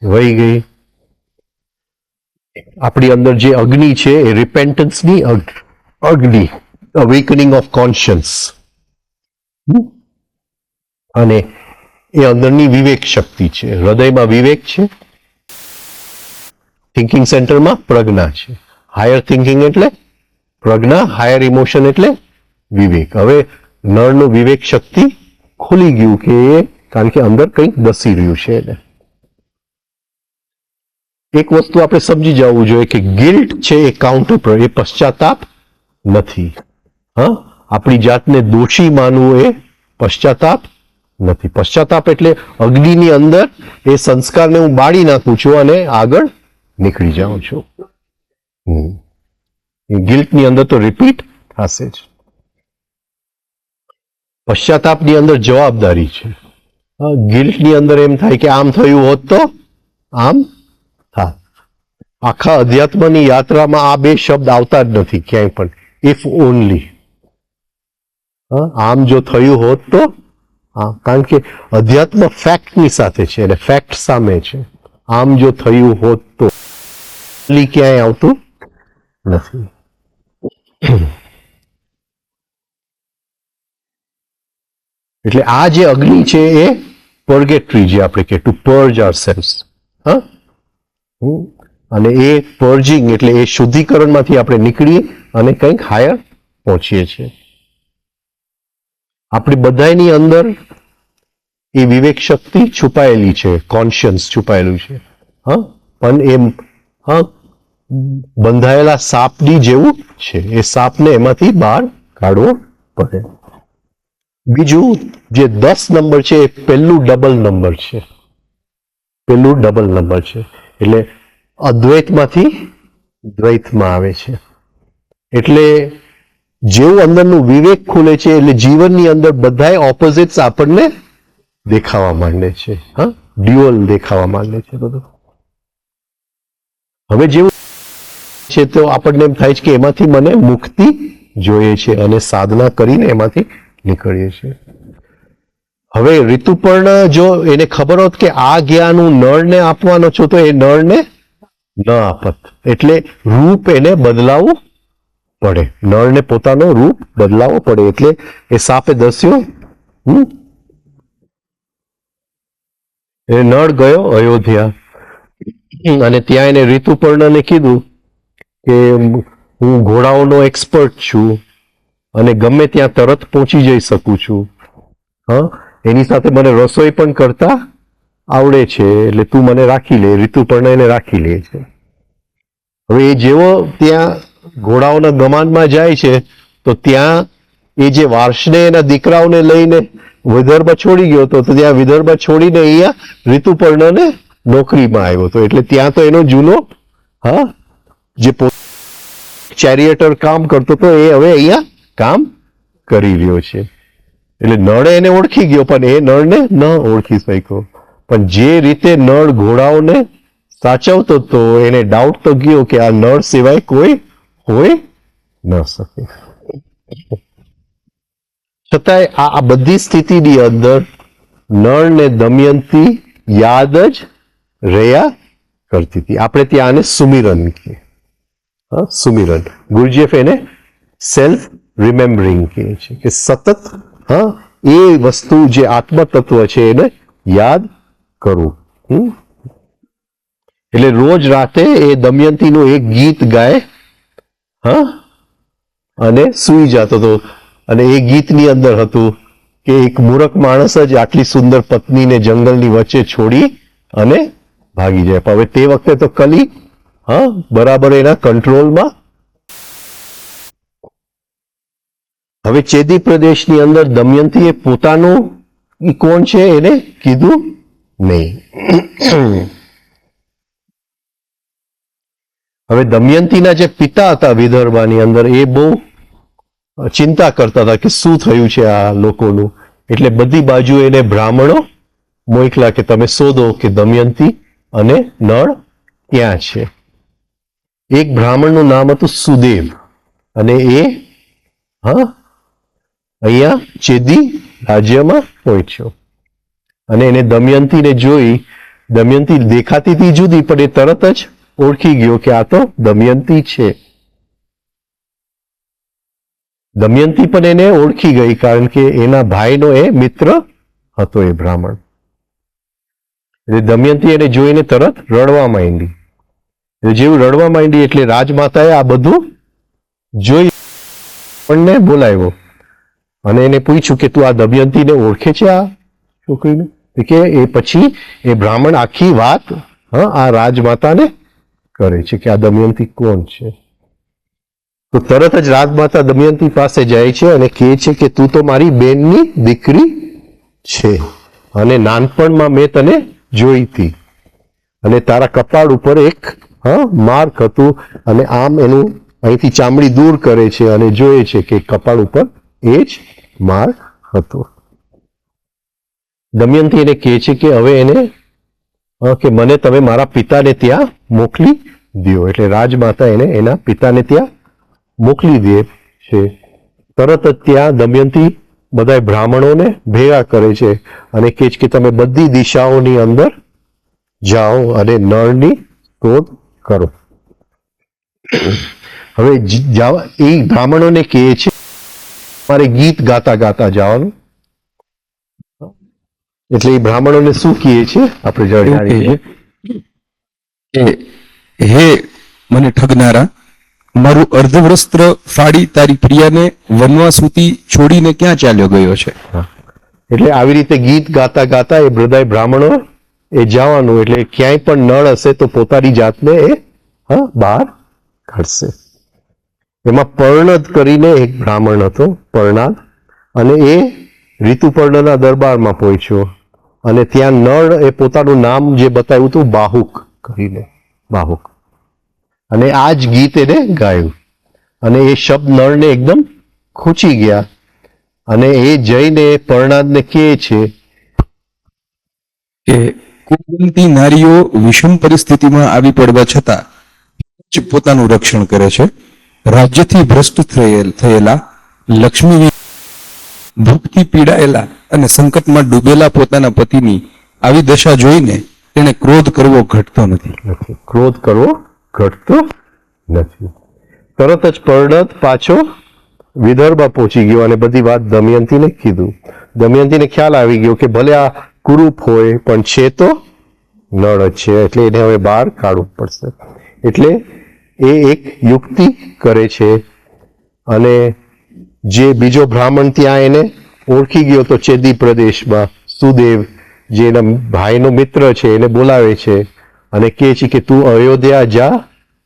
વહી ગઈ. આપણી અંદર જે અગ્નિ છે એ રિપેન્ટન્સની અગ્નિ, અવેકનિંગ ઓફ કોન્શિયન્સ, અને એ અંદરની વિવેક શક્તિ છે. હૃદયમાં વિવેક છે થિંકિંગ સેન્ટરમાં પ્રજ્ઞા છે. હાયર થિંકિંગ એટલે પ્રજ્ઞા, હાયર ઇમોશન એટલે વિવેક. હવે નળનું વિવેક શક્તિ ખુલી ગયું કે એ કારણ કે અંદર કંઈક દસી રહ્યું છે એને. એક વસ્તુ આપણે સમજી જવું જોઈએ કે ગિલ્ટ છે એ કાઉન્ટર, એ પશ્ચાતાપ નથી. હા, આપણી જાતને દોષી માનવું એ પશ્ચાતાપ નથી. પશ્ચાતાપ એટલે અગ્નિની અંદર એ સંસ્કારને હું બાળી નાખું છું અને આગળ નીકળી જાઉં છું. ગિલ્ટની અંદર તો રિપીટ થશે જ. પશ્ચાતાપની અંદર જવાબદારી છે. ગિલ્ટની અંદર એમ થાય કે આમ થયું હોત તો આમ થાત. આખા અધ્યાત્મની યાત્રામાં આ બે શબ્દ આવતા જ નથી ક્યાંય પણ. If only. આમ જો થયું હોત તો કારણ કે અધ્યાત્મ ફેક્ટની સાથે છે અને ફેક્ટ સામે છે. આમ જો થયું હોત તો ક્યાંય આવતું નથી. એટલે આ જે અગ્નિ છે એ પર્ગેટરી, જે આપણે કે ટુ પર્જ આવરસેલ્વ્સ. અને એ પર્જિંગ એટલે એ શુદ્ધિકરણમાંથી આપણે નીકળીએ અને કંઈક હાયર પહોંચીએ છીએ. આપણી બધાની અંદર એ વિવેક શક્તિ છુપાયેલી છે, કોન્શિયન્સ છુપાયેલું છે. પણ એ બંધાયેલા સાપની જેવું છે. એ સાપને એમાંથી બહાર કાઢવો પડે. બીજું જે 10 નંબર છે એ પહેલું ડબલ નંબર છે. પહેલું ડબલ નંબર છે એટલે અદ્વૈતમાંથી દ્વૈતમાં આવે છે. એટલે જેવું અંદરનું વિવેક ખુલે છે એટલે જીવનની અંદર બધાય ઓપોઝિટ્સ આપણને દેખાવા માંડે છે. ડ્યુઅલ દેખાવા માંડે છે બધું. હવે જેવું છે તો આપણને એમ થાય છે કે એમાંથી મને મુક્તિ જોઈએ છે અને સાધના કરીને એમાંથી નીકળીએ છીએ. હવે ઋતુપર્ણ જો એને ખબર હોત કે આ જ્ઞાન હું નળને આપવાનો છું તો એ નળને ન આપત. એટલે રૂપ એને બદલાવવું પડે. નળને પોતાનો રૂપ બદલાવવો પડે. એટલે એ સાપે દસ્યો એ નળ ગયો અયોધ્યા અને ત્યાં એને ઋતુપર્ણને કીધું કે હું ઘોડાઓનો એક્સપર્ટ છું અને ગમે ત્યાં તરત પહોંચી જઈ શકું છું. એની સાથે મને રસોઈ પણ કરતા આવડે છે એટલે તું મને રાખી લે. ઋતુપર્ણ એને રાખી લે છે. હવે એ જેવો ત્યાં ઘોડાઓના ગમાનમાં જાય છે તો ત્યાં એ જે વાર્ષને એના દીકરાઓને લઈને વિદર્ભ છોડી ગયો હતો તો ત્યાં વિદર્ભ છોડીને અહીંયા ઋતુપર્ણને નોકરીમાં આવ્યો હતો. એટલે ત્યાં તો એનો જૂનો જે ચેરિયેટર કામ કરતો હતો એ હવે અહીંયા કામ કરી રહ્યો છે. એટલે નળે એને ઓળખી ગયો પણ એ નળને ન ઓળખી શક્યો. પણ જે રીતે નળ ઘોડાઓને સાચવતો હતો એને ડાઉટ તો ગયો કે આ નળ સિવાય કોઈ હોય ન શકે. છતાંય આ બધી સ્થિતિની અંદર નળ ને દમયંતી યાદ જ રહ્યા કરતી હતી. આપણે ત્યાં આને સુમિરન કહીએ. સુમિરન. ગુરુજીએફ એને સેલ્ફ રિમેમ્બરિંગ કહે છે કે સતત એ વસ્તુ જે આત્મ તત્વ છે એને યાદ કરવું. એટલે રોજ રાતે એ દમયંતીનું એક ગીત ગાય અને સૂઈ જતો હતો. અને એ ગીતની અંદર હતું કે એક મૂર્ખ માણસ જ આટલી સુંદર પત્નીને જંગલની વચ્ચે છોડી અને ભાગી જાય. હવે તે વખતે તો કલી બરાબર એના કંટ્રોલમાં. હવે ચેદી પ્રદેશની અંદર દમયંતીએ પોતાનું કોણ છે એને કીધું નહીં. હવે દમયંતીના જે પિતા હતા વિદર્ભની અંદર એ બહુ ચિંતા કરતા હતા કે શું થયું છે આ લોકોનું. એટલે બધી બાજુ એને બ્રાહ્મણો મોકલા કે તમે શોધો કે દમયંતી અને નળ ક્યાં છે. એક બ્રાહ્મણનું નામ હતું સુદેવ અને એ અહીંયા ચેદી રાજ્યમાં પહોંચ્યો અને એને દમયંતીને જોઈ. દમયંતી દેખાતી હતી જુદી પણ એ તરત જ ઓળખી ગયો કે આ તો દમયંતી છે. દમયંતી પણ એને ઓળખી ગઈ કારણ કે એના ભાઈનો એ મિત્ર હતો એ બ્રાહ્મણ. એટલે દમયંતી એને જોઈને તરત રડવા માંડી જેવું રડવા માંડી એટલે રાજમાતાએ આ બધું જોઈ આપણને બોલાવ્યો અને એને પૂછ્યું કે તું આ દમયંતીને ઓળખે છે આ છોકરીને? કે એ પછી એ બ્રાહ્મણ આખી વાત આ રાજમાતાને કરે છે કે આ દમયંતી કોણ છે. તો તરત જ રાજમાતા દમયંતી પાસે જાય છે અને કહે છે કે તું તો મારી બેનની દીકરી છે અને નાનપણમાં મેં તને જોઈ હતી અને તારા કપાળ ઉપર એક માર્ક હતું અને આમ એનું અહીંથી ચામડી દૂર કરે છે અને જોયે છે કે કપાળ ઉપર એ જ માર્ક હતો. દમયંતી એને કહે છે કે હવે એને કે મને તમે મારા પિતાને ત્યાં મોકલી દો. એટલે રાજમાતા એને એના પિતાને ત્યાં મોકલી દે છે. તરત જ ત્યાં દમયંતી બધા બ્રાહ્મણોને ભેગા કરે છે અને કહે છે કે તમે બધી દિશાઓની અંદર જાઓ અને નળની શોધ કરો. હવે એ બ્રાહ્મણોને કહે છે મારે ગીત ગાતા ગાતા જવાનું. એટલે એ બ્રાહ્મણોને શું કહે છે આપણે જાણીએ કે હે મને ઠગનારા, મારું અર્ધવસ્ત્ર ફાડી તારી પ્રિયાને વનવાસુતી છોડીને ક્યાં ચાલ્યો ગયો છે? એટલે આવી રીતે ગીત ગાતા ગાતા એ બધા બ્રાહ્મણો એ જવાનું. એટલે ક્યાંય પણ નળ હશે તો પોતાની જાતને એ બહાર કાઢશે. એમાં પર્ણદ કરીને એક બ્રાહ્મણ હતો, પર્ણાદ, અને એ ઋતુપર્ણના દરબારમાં પહોંચ્યો અને ત્યાં નળ એ પોતાનું નામ જે બતાવ્યું હતું બાહુક કરીને, બાહુક, અને આ જ ગીત એને ગાયું અને એ શબ્દ નળને એકદમ ખૂંચી ગયા અને એ જઈને પર્ણાદને કહે છે કે કુંવંતી નારીઓ વિષમ પરિસ્થિતિમાં આવી પડવા છતાં જ પોતાનું રક્ષણ કરે છે. રાજ્યથી ભ્રષ્ટ થયેલા, લક્ષ્મી ભૂખથી પીડાયેલા અને સંકટમાં ડૂબેલા પોતાના પતિની આવી દશા જોઈને તેને ક્રોધ કરવો ઘટતો નથી. ક્રોધ કરવો ઘટતો નથી. તરત જ પર્ણદ પાછો વિદર્ભ પહોંચી ગયો અને બધી વાત દમયંતીને કીધું. દમયંતીને ખ્યાલ આવી ગયો કે ભલે આ કુરૂપ હોય પણ છે તો નળ જ છે, એટલે એને હવે બહાર કાઢવું પડશે. એટલે એ એક યુક્તિ કરે છે અને જે બીજો બ્રાહ્મણ ત્યાં એને ઓળખી ગયો તો ચેદી પ્રદેશમાં સુદેવ, જે એના ભાઈનો મિત્ર છે, એને બોલાવે છે અને કહે છે કે તું અયોધ્યા જા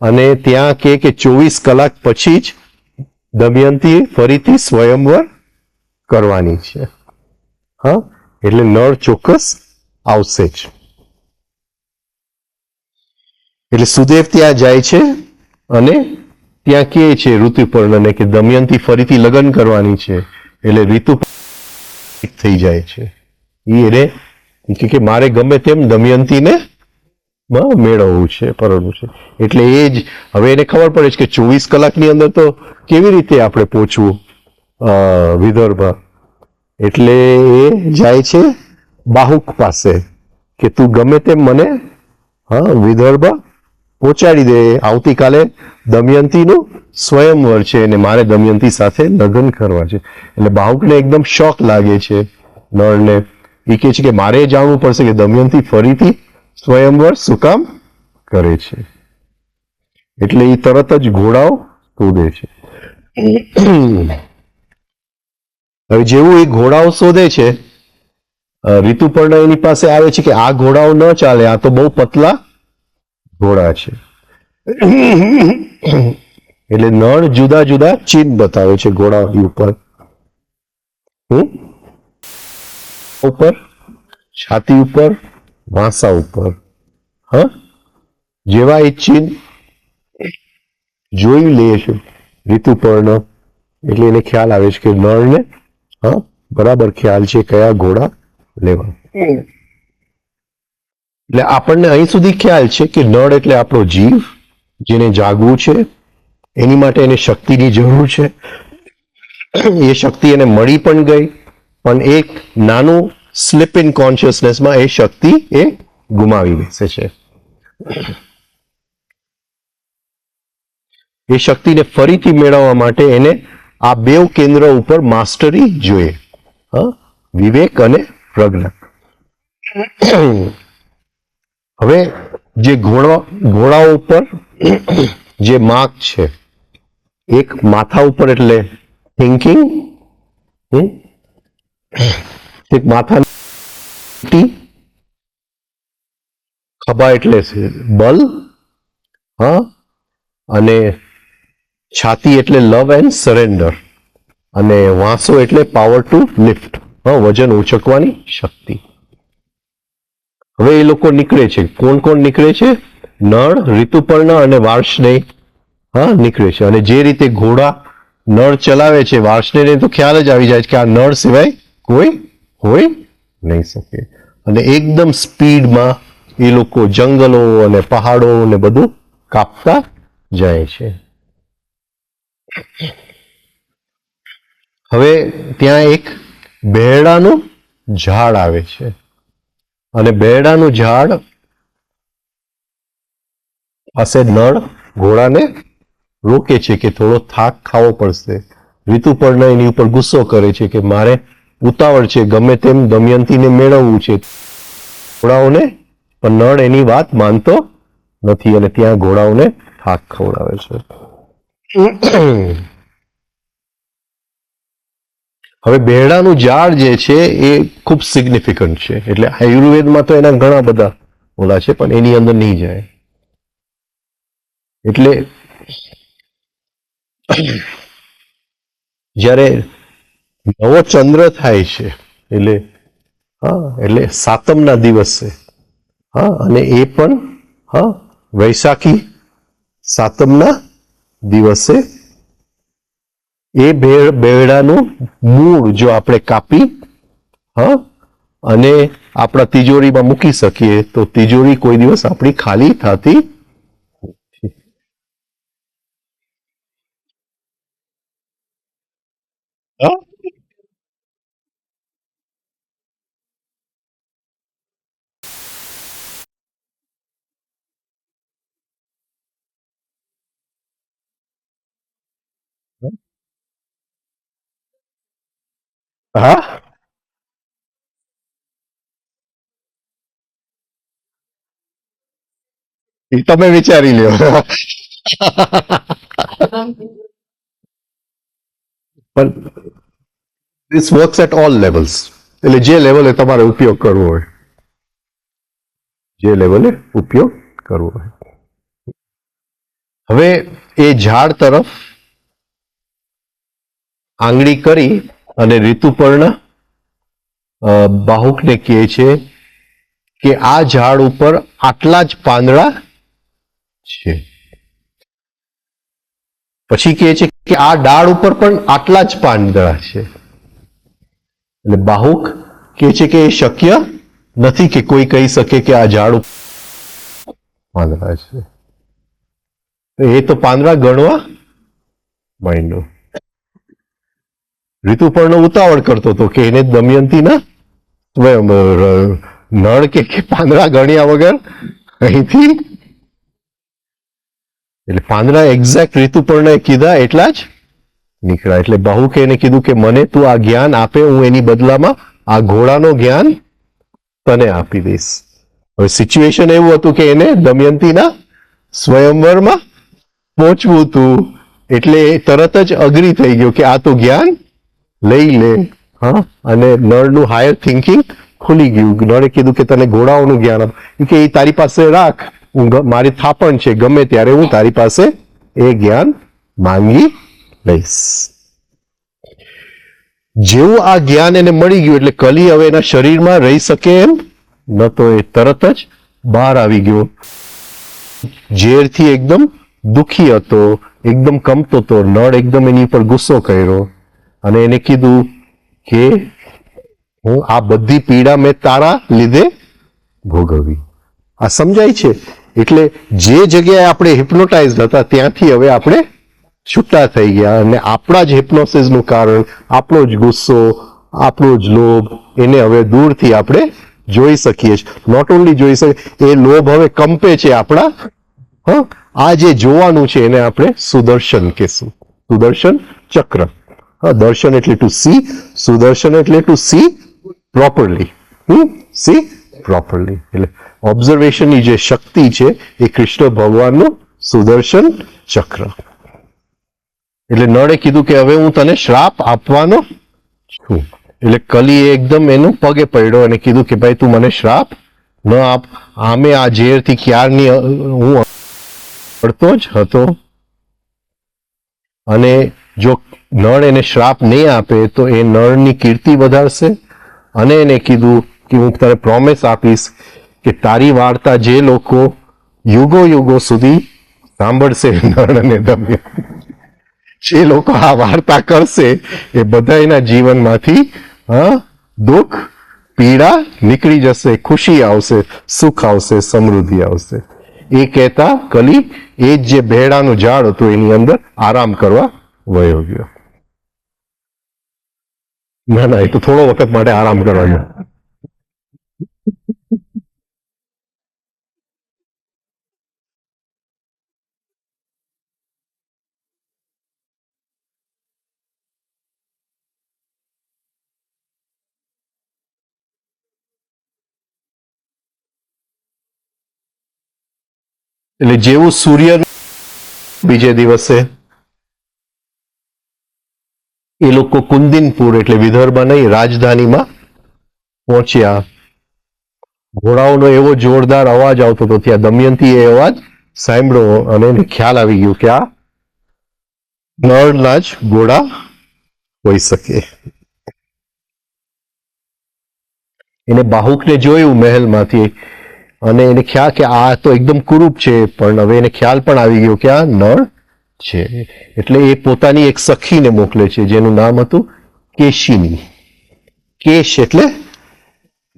અને ત્યાં કે 24 કલાક પછી જ દમયંતી ફરીથી સ્વયંવર કરવાની છે. એટલે નળ ચોક્કસ આવશે જ. એટલે સુદેવ ત્યાં જાય છે અને ત્યાં કહે છે ઋતુપર્ણને કે દમયંતી ફરીથી લગ્ન કરવાની છે. એટલે ઋતુ થઈ જાય છે. એને કે મારે ગમે તેમ દમયંતીને મેળવવું છે, પરણવું છે. એટલે એ જ હવે એને ખબર પડે છે કે 24 કલાકની અંદર તો કેવી રીતે આપણે પહોંચવું વિદર્ભ. એટલે એ જાય છે બાહુક પાસે કે તું ગમે તેમ મને વિદર્ભ પહોંચાડી દે. આવતીકાલે દમયંતીનું સ્વયંવર છે અને મારે દમયંતી સાથે લગ્ન કરવા છે. એટલે બાહુકને એકદમ શોક લાગે છે નળને. એ કહે છે કે મારે જાણવું પડશે કે દમયંતી ફરીથી સ્વયંવર શું કામ કરે છે. એટલે એ તરત જ ઘોડાઓ શોધે છે. હવે જેવું એ ઘોડાઓ શોધે છે, ઋતુપર્ણ એની પાસે આવે છે કે આ ઘોડાઓ ન ચાલે, આ તો બહુ પતલા ઘોડા છે. એટલે નળ જુદા જુદા ચિહ્ન બતાવે છે ઘોડાની ઉપર. ઉપર, છાતી ઉપર, વાંસા ઉપર. જેવા એ ચિહ્ન જોઈ લે છે ઋતુપર્ણ, એટલે એને ખ્યાલ આવે છે કે નળને બરાબર ખ્યાલ છે કયા ઘોડા લેવા. એટલે આપણને અહીં સુધી ખ્યાલ છે કે નળ એટલે આપણો જીવ, જેને જાગવું છે, એની માટે એને શક્તિની જરૂર છે. એ શક્તિ એને મળી પણ ગઈ, પણ એક નાનું સ્લીપ ઇન કોન્શિયસનેસમાં એ શક્તિ એ ગુમાવી બેસે છે. એ શક્તિને ફરીથી મેળવવા માટે એને આ બે કેન્દ્ર ઉપર માસ્ટરી જોઈએ, વિવેક અને પ્રજ્ઞા. હવે જે ઘોડાઓ ઉપર જે માર્ક છે, એક માથા ઉપર એટલે થિંકિંગ, એક માથા ખભા એટલે બલ, હા, અને છાતી એટલે લવ એન્ડ સરેન્ડર, અને વાંસો એટલે પાવર ટુ લિફ્ટ, હા, વજન ઉચકવાની શક્તિ. હવે એ લોકો નીકળે છે. કોણ કોણ નીકળે છે? નળ, ઋતુપર્ણ અને વાર્ષ્ણેય, હા, નીકળે છે. અને જે રીતે ઘોડા નળ ચલાવે છે, વાર્ષ્ણેયને તો ખ્યાલ જ આવી જાય છે કે આ નળ સિવાય કોઈ હોય નહીં શકે. અને એકદમ સ્પીડમાં એ લોકો જંગલો અને પહાડો ને બધું કાપતા જાય છે. હવે ત્યાં એક બેરડાનું ઝાડ આવે છે, અને બેરડાનું ઝાડ પાસે નળ ઘોડાને રોકે છે કે થોડો થાક ખાવો પડશે. ઋતુપર્ણ એની ઉપર ગુસ્સો કરે છે કે મારે ઉતાવળ છે, ગમે તેમ દમયંતીને મેળવવું છે. ઘોડાઓને પણ નળ એની વાત માનતો નથી, અને ત્યાં ઘોડાઓને થાક ખવડાવે છે. હવે બેરડાનું ઝાડ જે છે એ ખૂબ સિગ્નિફિકન્ટ છે. એટલે આયુર્વેદમાં તો એના ઘણા બધા ઓલા છે, પણ એની અંદર નહીં જાય. એટલે જ્યારે નવો ચંદ્ર થાય છે, એટલે હા, એટલે સાતમના દિવસે, હા, અને એ પણ હા વૈશાખી સાતમના દિવસે એ બેરડાનું મૂળ જો આપણે કાપી, હા, અને આપણા તિજોરીમાં મૂકી શકીએ તો તિજોરી કોઈ દિવસ આપણી ખાલી થતી નથી. હા? હા, એ તમે વિચારી લ્યો. પણ this works at all levels. એટલે જે લેવલે તમારે ઉપયોગ કરવો હોય, જે લેવલે ઉપયોગ કરવો હોય. હવે એ ઝાડ તરફ આંગળી કરી અને ઋતુપર્ણ બાહુકને કહે છે કે આ ઝાડ ઉપર આટલા જ પાંદડા છે. પછી કહે છે કે આ ડાળ ઉપર પણ આટલા જ પાંદડા છે. એટલે બાહુક કહે છે કે એ શક્ય નથી કે કોઈ કહી શકે કે આ ઝાડ ઉપર પાંદડા છે. એ તો પાંદડા ગણવા માંડ્યો. ઋતુપર્ણ ઉતાવળ કરતો હતો કે એને દમયંતીના નળ કે પાંદડા ગણ્યા વગર અહીંથી, એટલે પાંદડા એક્ઝેક્ટ ઋતુપર્ણએ કીધા એટલા જ નીકળ્યા. એટલે બાહુકે એને કીધું કે મને તું આ જ્ઞાન આપે, હું એની બદલામાં આ ઘોડાનો જ્ઞાન તને આપી દઈશ. હવે સિચ્યુએશન એવું હતું કે એને દમયંતીના સ્વયંવરમાં પહોંચવું હતું, એટલે તરત જ અગ્રી થઈ ગયો કે આ તો જ્ઞાન લઈ લે. હા, અને નળનું હાયર થિંકિંગ ખુલી ગયું. નળે કીધું કે તને ઘોડાઓનું જ્ઞાન આપ, કે એ તારી પાસે રાખ, હું મારી થાપણ છે, ગમે ત્યારે હું તારી પાસે એ જ્ઞાન માંગી લઈશ. જેવું આ જ્ઞાન એને મળી ગયું એટલે કલી હવે એના શરીરમાં રહી શકે એમ ન તો, એ તરત જ બહાર આવી ગયો. ઝેરથી એકદમ દુખી હતો, એકદમ કંપતો હતો. નળ એકદમ એની ઉપર ગુસ્સો કર્યો અને એને કીધું કે હું આ બધી પીડા મેં તારા લીધે ભોગવી. આ સમજાય છે? એટલે જે જગ્યાએ આપણે હિપ્નોટાઇઝ હતા ત્યાંથી હવે આપણે છૂટા થઈ ગયા, અને આપણા જ હિપ્નોસિસનું કારણ આપણો જ ગુસ્સો, આપણો જ લોભ, એને હવે દૂરથી આપણે જોઈ શકીએ છીએ. નોટ ઓનલી જોઈ શકીએ, એ લોભ હવે કંપે છે આપણા. હા, આ જે જોવાનું છે એને આપણે સુદર્શન કહેશું, સુદર્શન ચક્ર. હા, દર્શન એટલે ટુ સી, સુદર્શન એટલે to see properly. See properly એટલે ઓબ્ઝર્વેશનની જે શક્તિ છે એ કૃષ્ણ ભગવાનનું સુદર્શન ચક્ર. એટલે નળે કીધું કે હવે હું તને શ્રાપ આપવાનો છું. એટલે કલીએ એકદમ એનું પગે પડ્યો અને કીધું કે ભાઈ તું મને શ્રાપ ન આપ. આમે આ ઝેરથી ક્યારની હું પડતો જ હતો, અને જો નળ એને શ્રાપ નહીં આપે તો એ નળની કીર્તિ વધારશે. અને એને કીધું કે હું તને પ્રોમિસ આપીશ કે તારી વાર્તા જે લોકો યુગો યુગો સુધી સાંભળશે, નળ અને દમયંતી, જે લોકો આ વાર્તા કરશે એ બધા એના જીવનમાંથી દુઃખ પીડા નીકળી જશે, ખુશી આવશે, સુખ આવશે, સમૃદ્ધિ આવશે. એ કહેતા કલી એ જ જે ભેડાનું ઝાડ હતું એની અંદર આરામ કરવા વયો ગયો. ના ના, એ તો થોડો વખત માટે આરામ કરવાનો. એટલે જેવું સૂર્ય બીજે દિવસે એ લોકો કુંદિનપુર એટલે વિદર્ભ નહીં રાજધાનીમાં પહોંચ્યા. ઘોડાઓનો એવો જોરદાર અવાજ આવતો હતો, ત્યાં દમયંતી એ અવાજ સાંભળ્યો અને એને ખ્યાલ આવી ગયો કે આ નળના જ ઘોડા હોઈ શકે. એને બાહુકને જોયું મહેલમાંથી અને એને ખ્યાલ કે આ તો એકદમ કુરૂપ છે, પણ હવે એને ખ્યાલ પણ આવી ગયો કે આ નળ છે. એટલે એ પોતાની એક સખીને મોકલે છે જેનું નામ હતું કેશિની. કેશ એટલે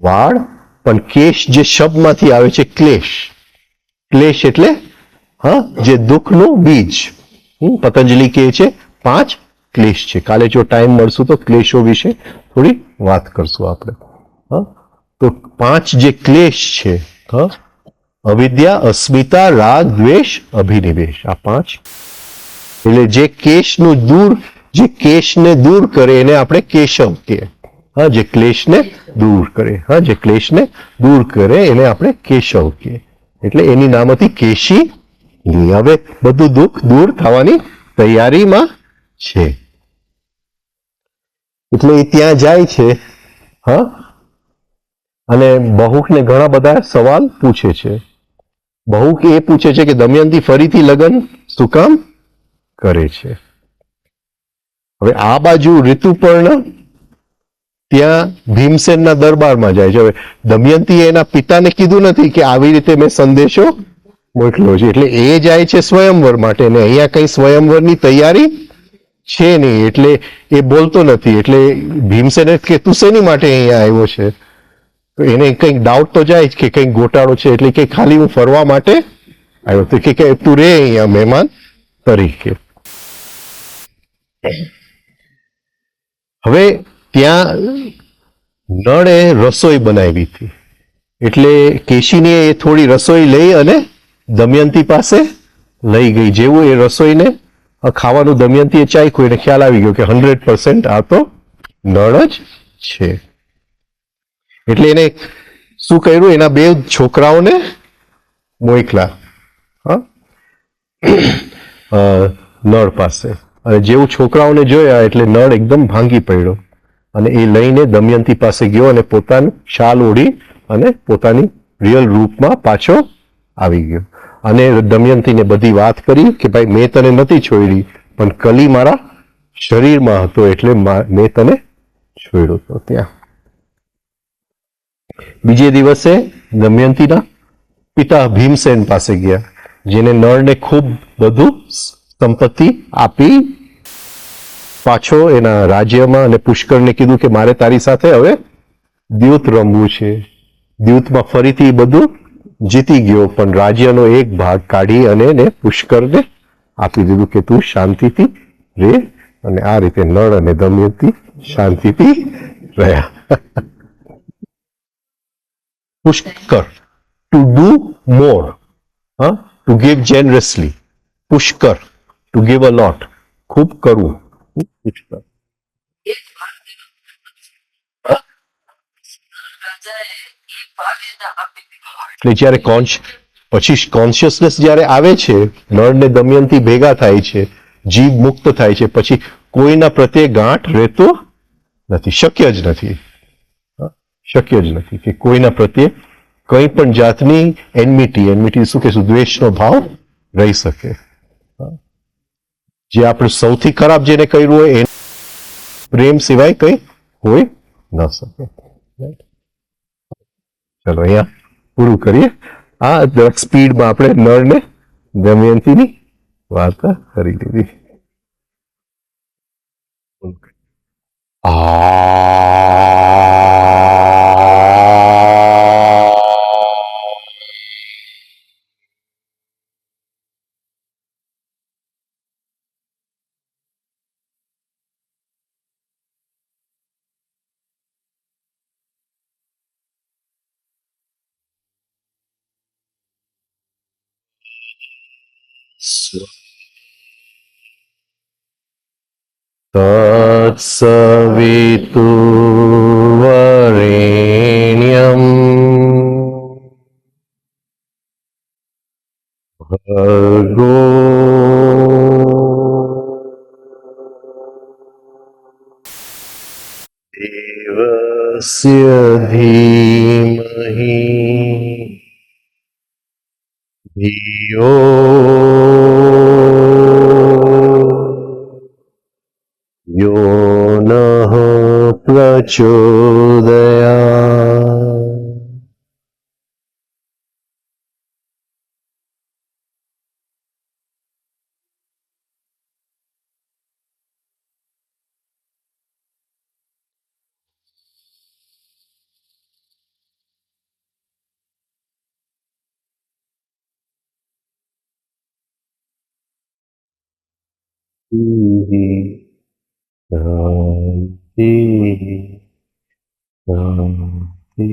વાળ, પણ કેશ જે શબ્દમાંથી આવે છે ક્લેશ. ક્લેશ એટલે જે દુઃખનું બીજ. પતંજલિ કહે છે 5 ક્લેશ છે. કાલે જો ટાઈમ મળશું તો ક્લેશો વિશે થોડી વાત કરશું આપણે. તો 5 જે ક્લેશ છે, અવિદ્યા, અસ્મિતા, રાગ, દ્વેષ, અભિનિવેશ, આ 5. એટલે જે કેશને દૂર કરે એને આપણે કેશવ કહીએ. જે ક્લેશને દૂર કરે, જે ક્લેશને દૂર કરે એને આપણે કેશવ કહીએ. એટલે એની નામ હતી કેશી. હવે બધું દુઃખ દૂર થવાની તૈયારીમાં છે. એટલે એ ત્યાં જાય છે અને બહુકને ઘણા બધા સવાલ પૂછે છે. બહુક એ પૂછે છે કે દમયંતી ફરીથી લગ્ન શું કામ કરે છે. હવે આ બાજુ ઋતુપર્ણ ત્યાં ભીમસેનના દરબારમાં જાય છે. હવે દમયંતીએ એના પિતાને કીધું નથી કે આવી રીતે મેં સંદેશો મોકલ્યો છે. એટલે એ જાય છે સ્વયંવર માટે, ને અહીંયા કઈ સ્વયંવરની તૈયારી છે નહીં, એટલે એ બોલતો નથી. એટલે ભીમસેને કે તું શેની માટે અહીંયા આવ્યો છે? તો એને કંઈક ડાઉટ તો જાય કે કંઈક ગોટાળો છે. એટલે કે ખાલી હું ફરવા માટે આવ્યો. તો કે તું રે અહીંયા મહેમાન તરીકે. હવે ત્યાં નળે રસોઈ બનાવી હતી, એટલે કેશીની એ થોડી રસોઈ લઈ અને દમયંતી પાસે લઈ ગઈ. જેવું એ રસોઈને ખાવાનું દમયંતીએ ચાખ્યું એને ખ્યાલ આવી ગયો કે 100% આ તો નળ જ છે. એટલે એને શું કર્યું, એના 2 છોકરાઓને મોકલા નળ પાસે. અને જેવું છોકરાઓને જોયા એટલે નળ એકદમ ભાંગી પડ્યો અને એ લઈને દમયંતી પાસે ગયો અને પોતાનું શાલ ઓઢી અને પોતાની રિયલ રૂપમાં પાછો આવી ગયો. અને દમયંતીને બધી વાત કરી કે ભાઈ મેં તને નથી છોડી, પણ કલી મારા શરીરમાં હતો એટલે મેં તને છોડ્યો હતો. ત્યાં બીજે દિવસે દમયંતીના પિતા ભીમસેન પાસે ગયા, જેને નળને ખૂબ બધું સંપત્તિ આપી પાછો એના રાજ્યમાં, અને પુષ્કરને કીધું કે મારે તારી સાથે હવે દ્યુત રમવું છે. દ્યુતમાં ફરીથી બધું જીતી ગયો, પણ રાજ્યનો એક ભાગ કાઢી અને એને પુષ્કરને આપી દીધું કે તું શાંતિથી રે. અને આ રીતે નળ અને દમયંતી શાંતિથી રહ્યા. Pushkar to do more, to give generously. Pushkar to give a lot, ખૂબ કરવું. પુષ્કર એક ભાગ રાજાએ એક ભાગ એને આપી દીધો. એટલે જયારે પછી કોન્શિયસનેસ જ્યારે આવે છે, નળ ને દમયંતી ભેગા થાય છે, જીવ મુક્ત થાય છે, પછી કોઈના પ્રત્યે ગાંઠ રહેતો નથી, શક્ય જ નથી. શક્ય જ નથી કે કોઈના પ્રત્યે કંઈ પણ જાતની એનમિટી શું કહેશું, દ્વેષનો ભાવ રહી શકે. જે આપણે સૌથી ખરાબ જેને કર્યું હોય એ પ્રેમ સિવાય કંઈ હોય ન શકે. ચલો અહીંયા પૂરું કરીએ. આ સ્પીડમાં આપણે નળને દમયંતીની વાર્તા કરી દીધી. તત્સવિતુર્વરેણ્યમ ભર્ગો દેવસ્ય ધીમહિ ધિયો यो नः प्रचोदयात्. शान्ति शान्ति.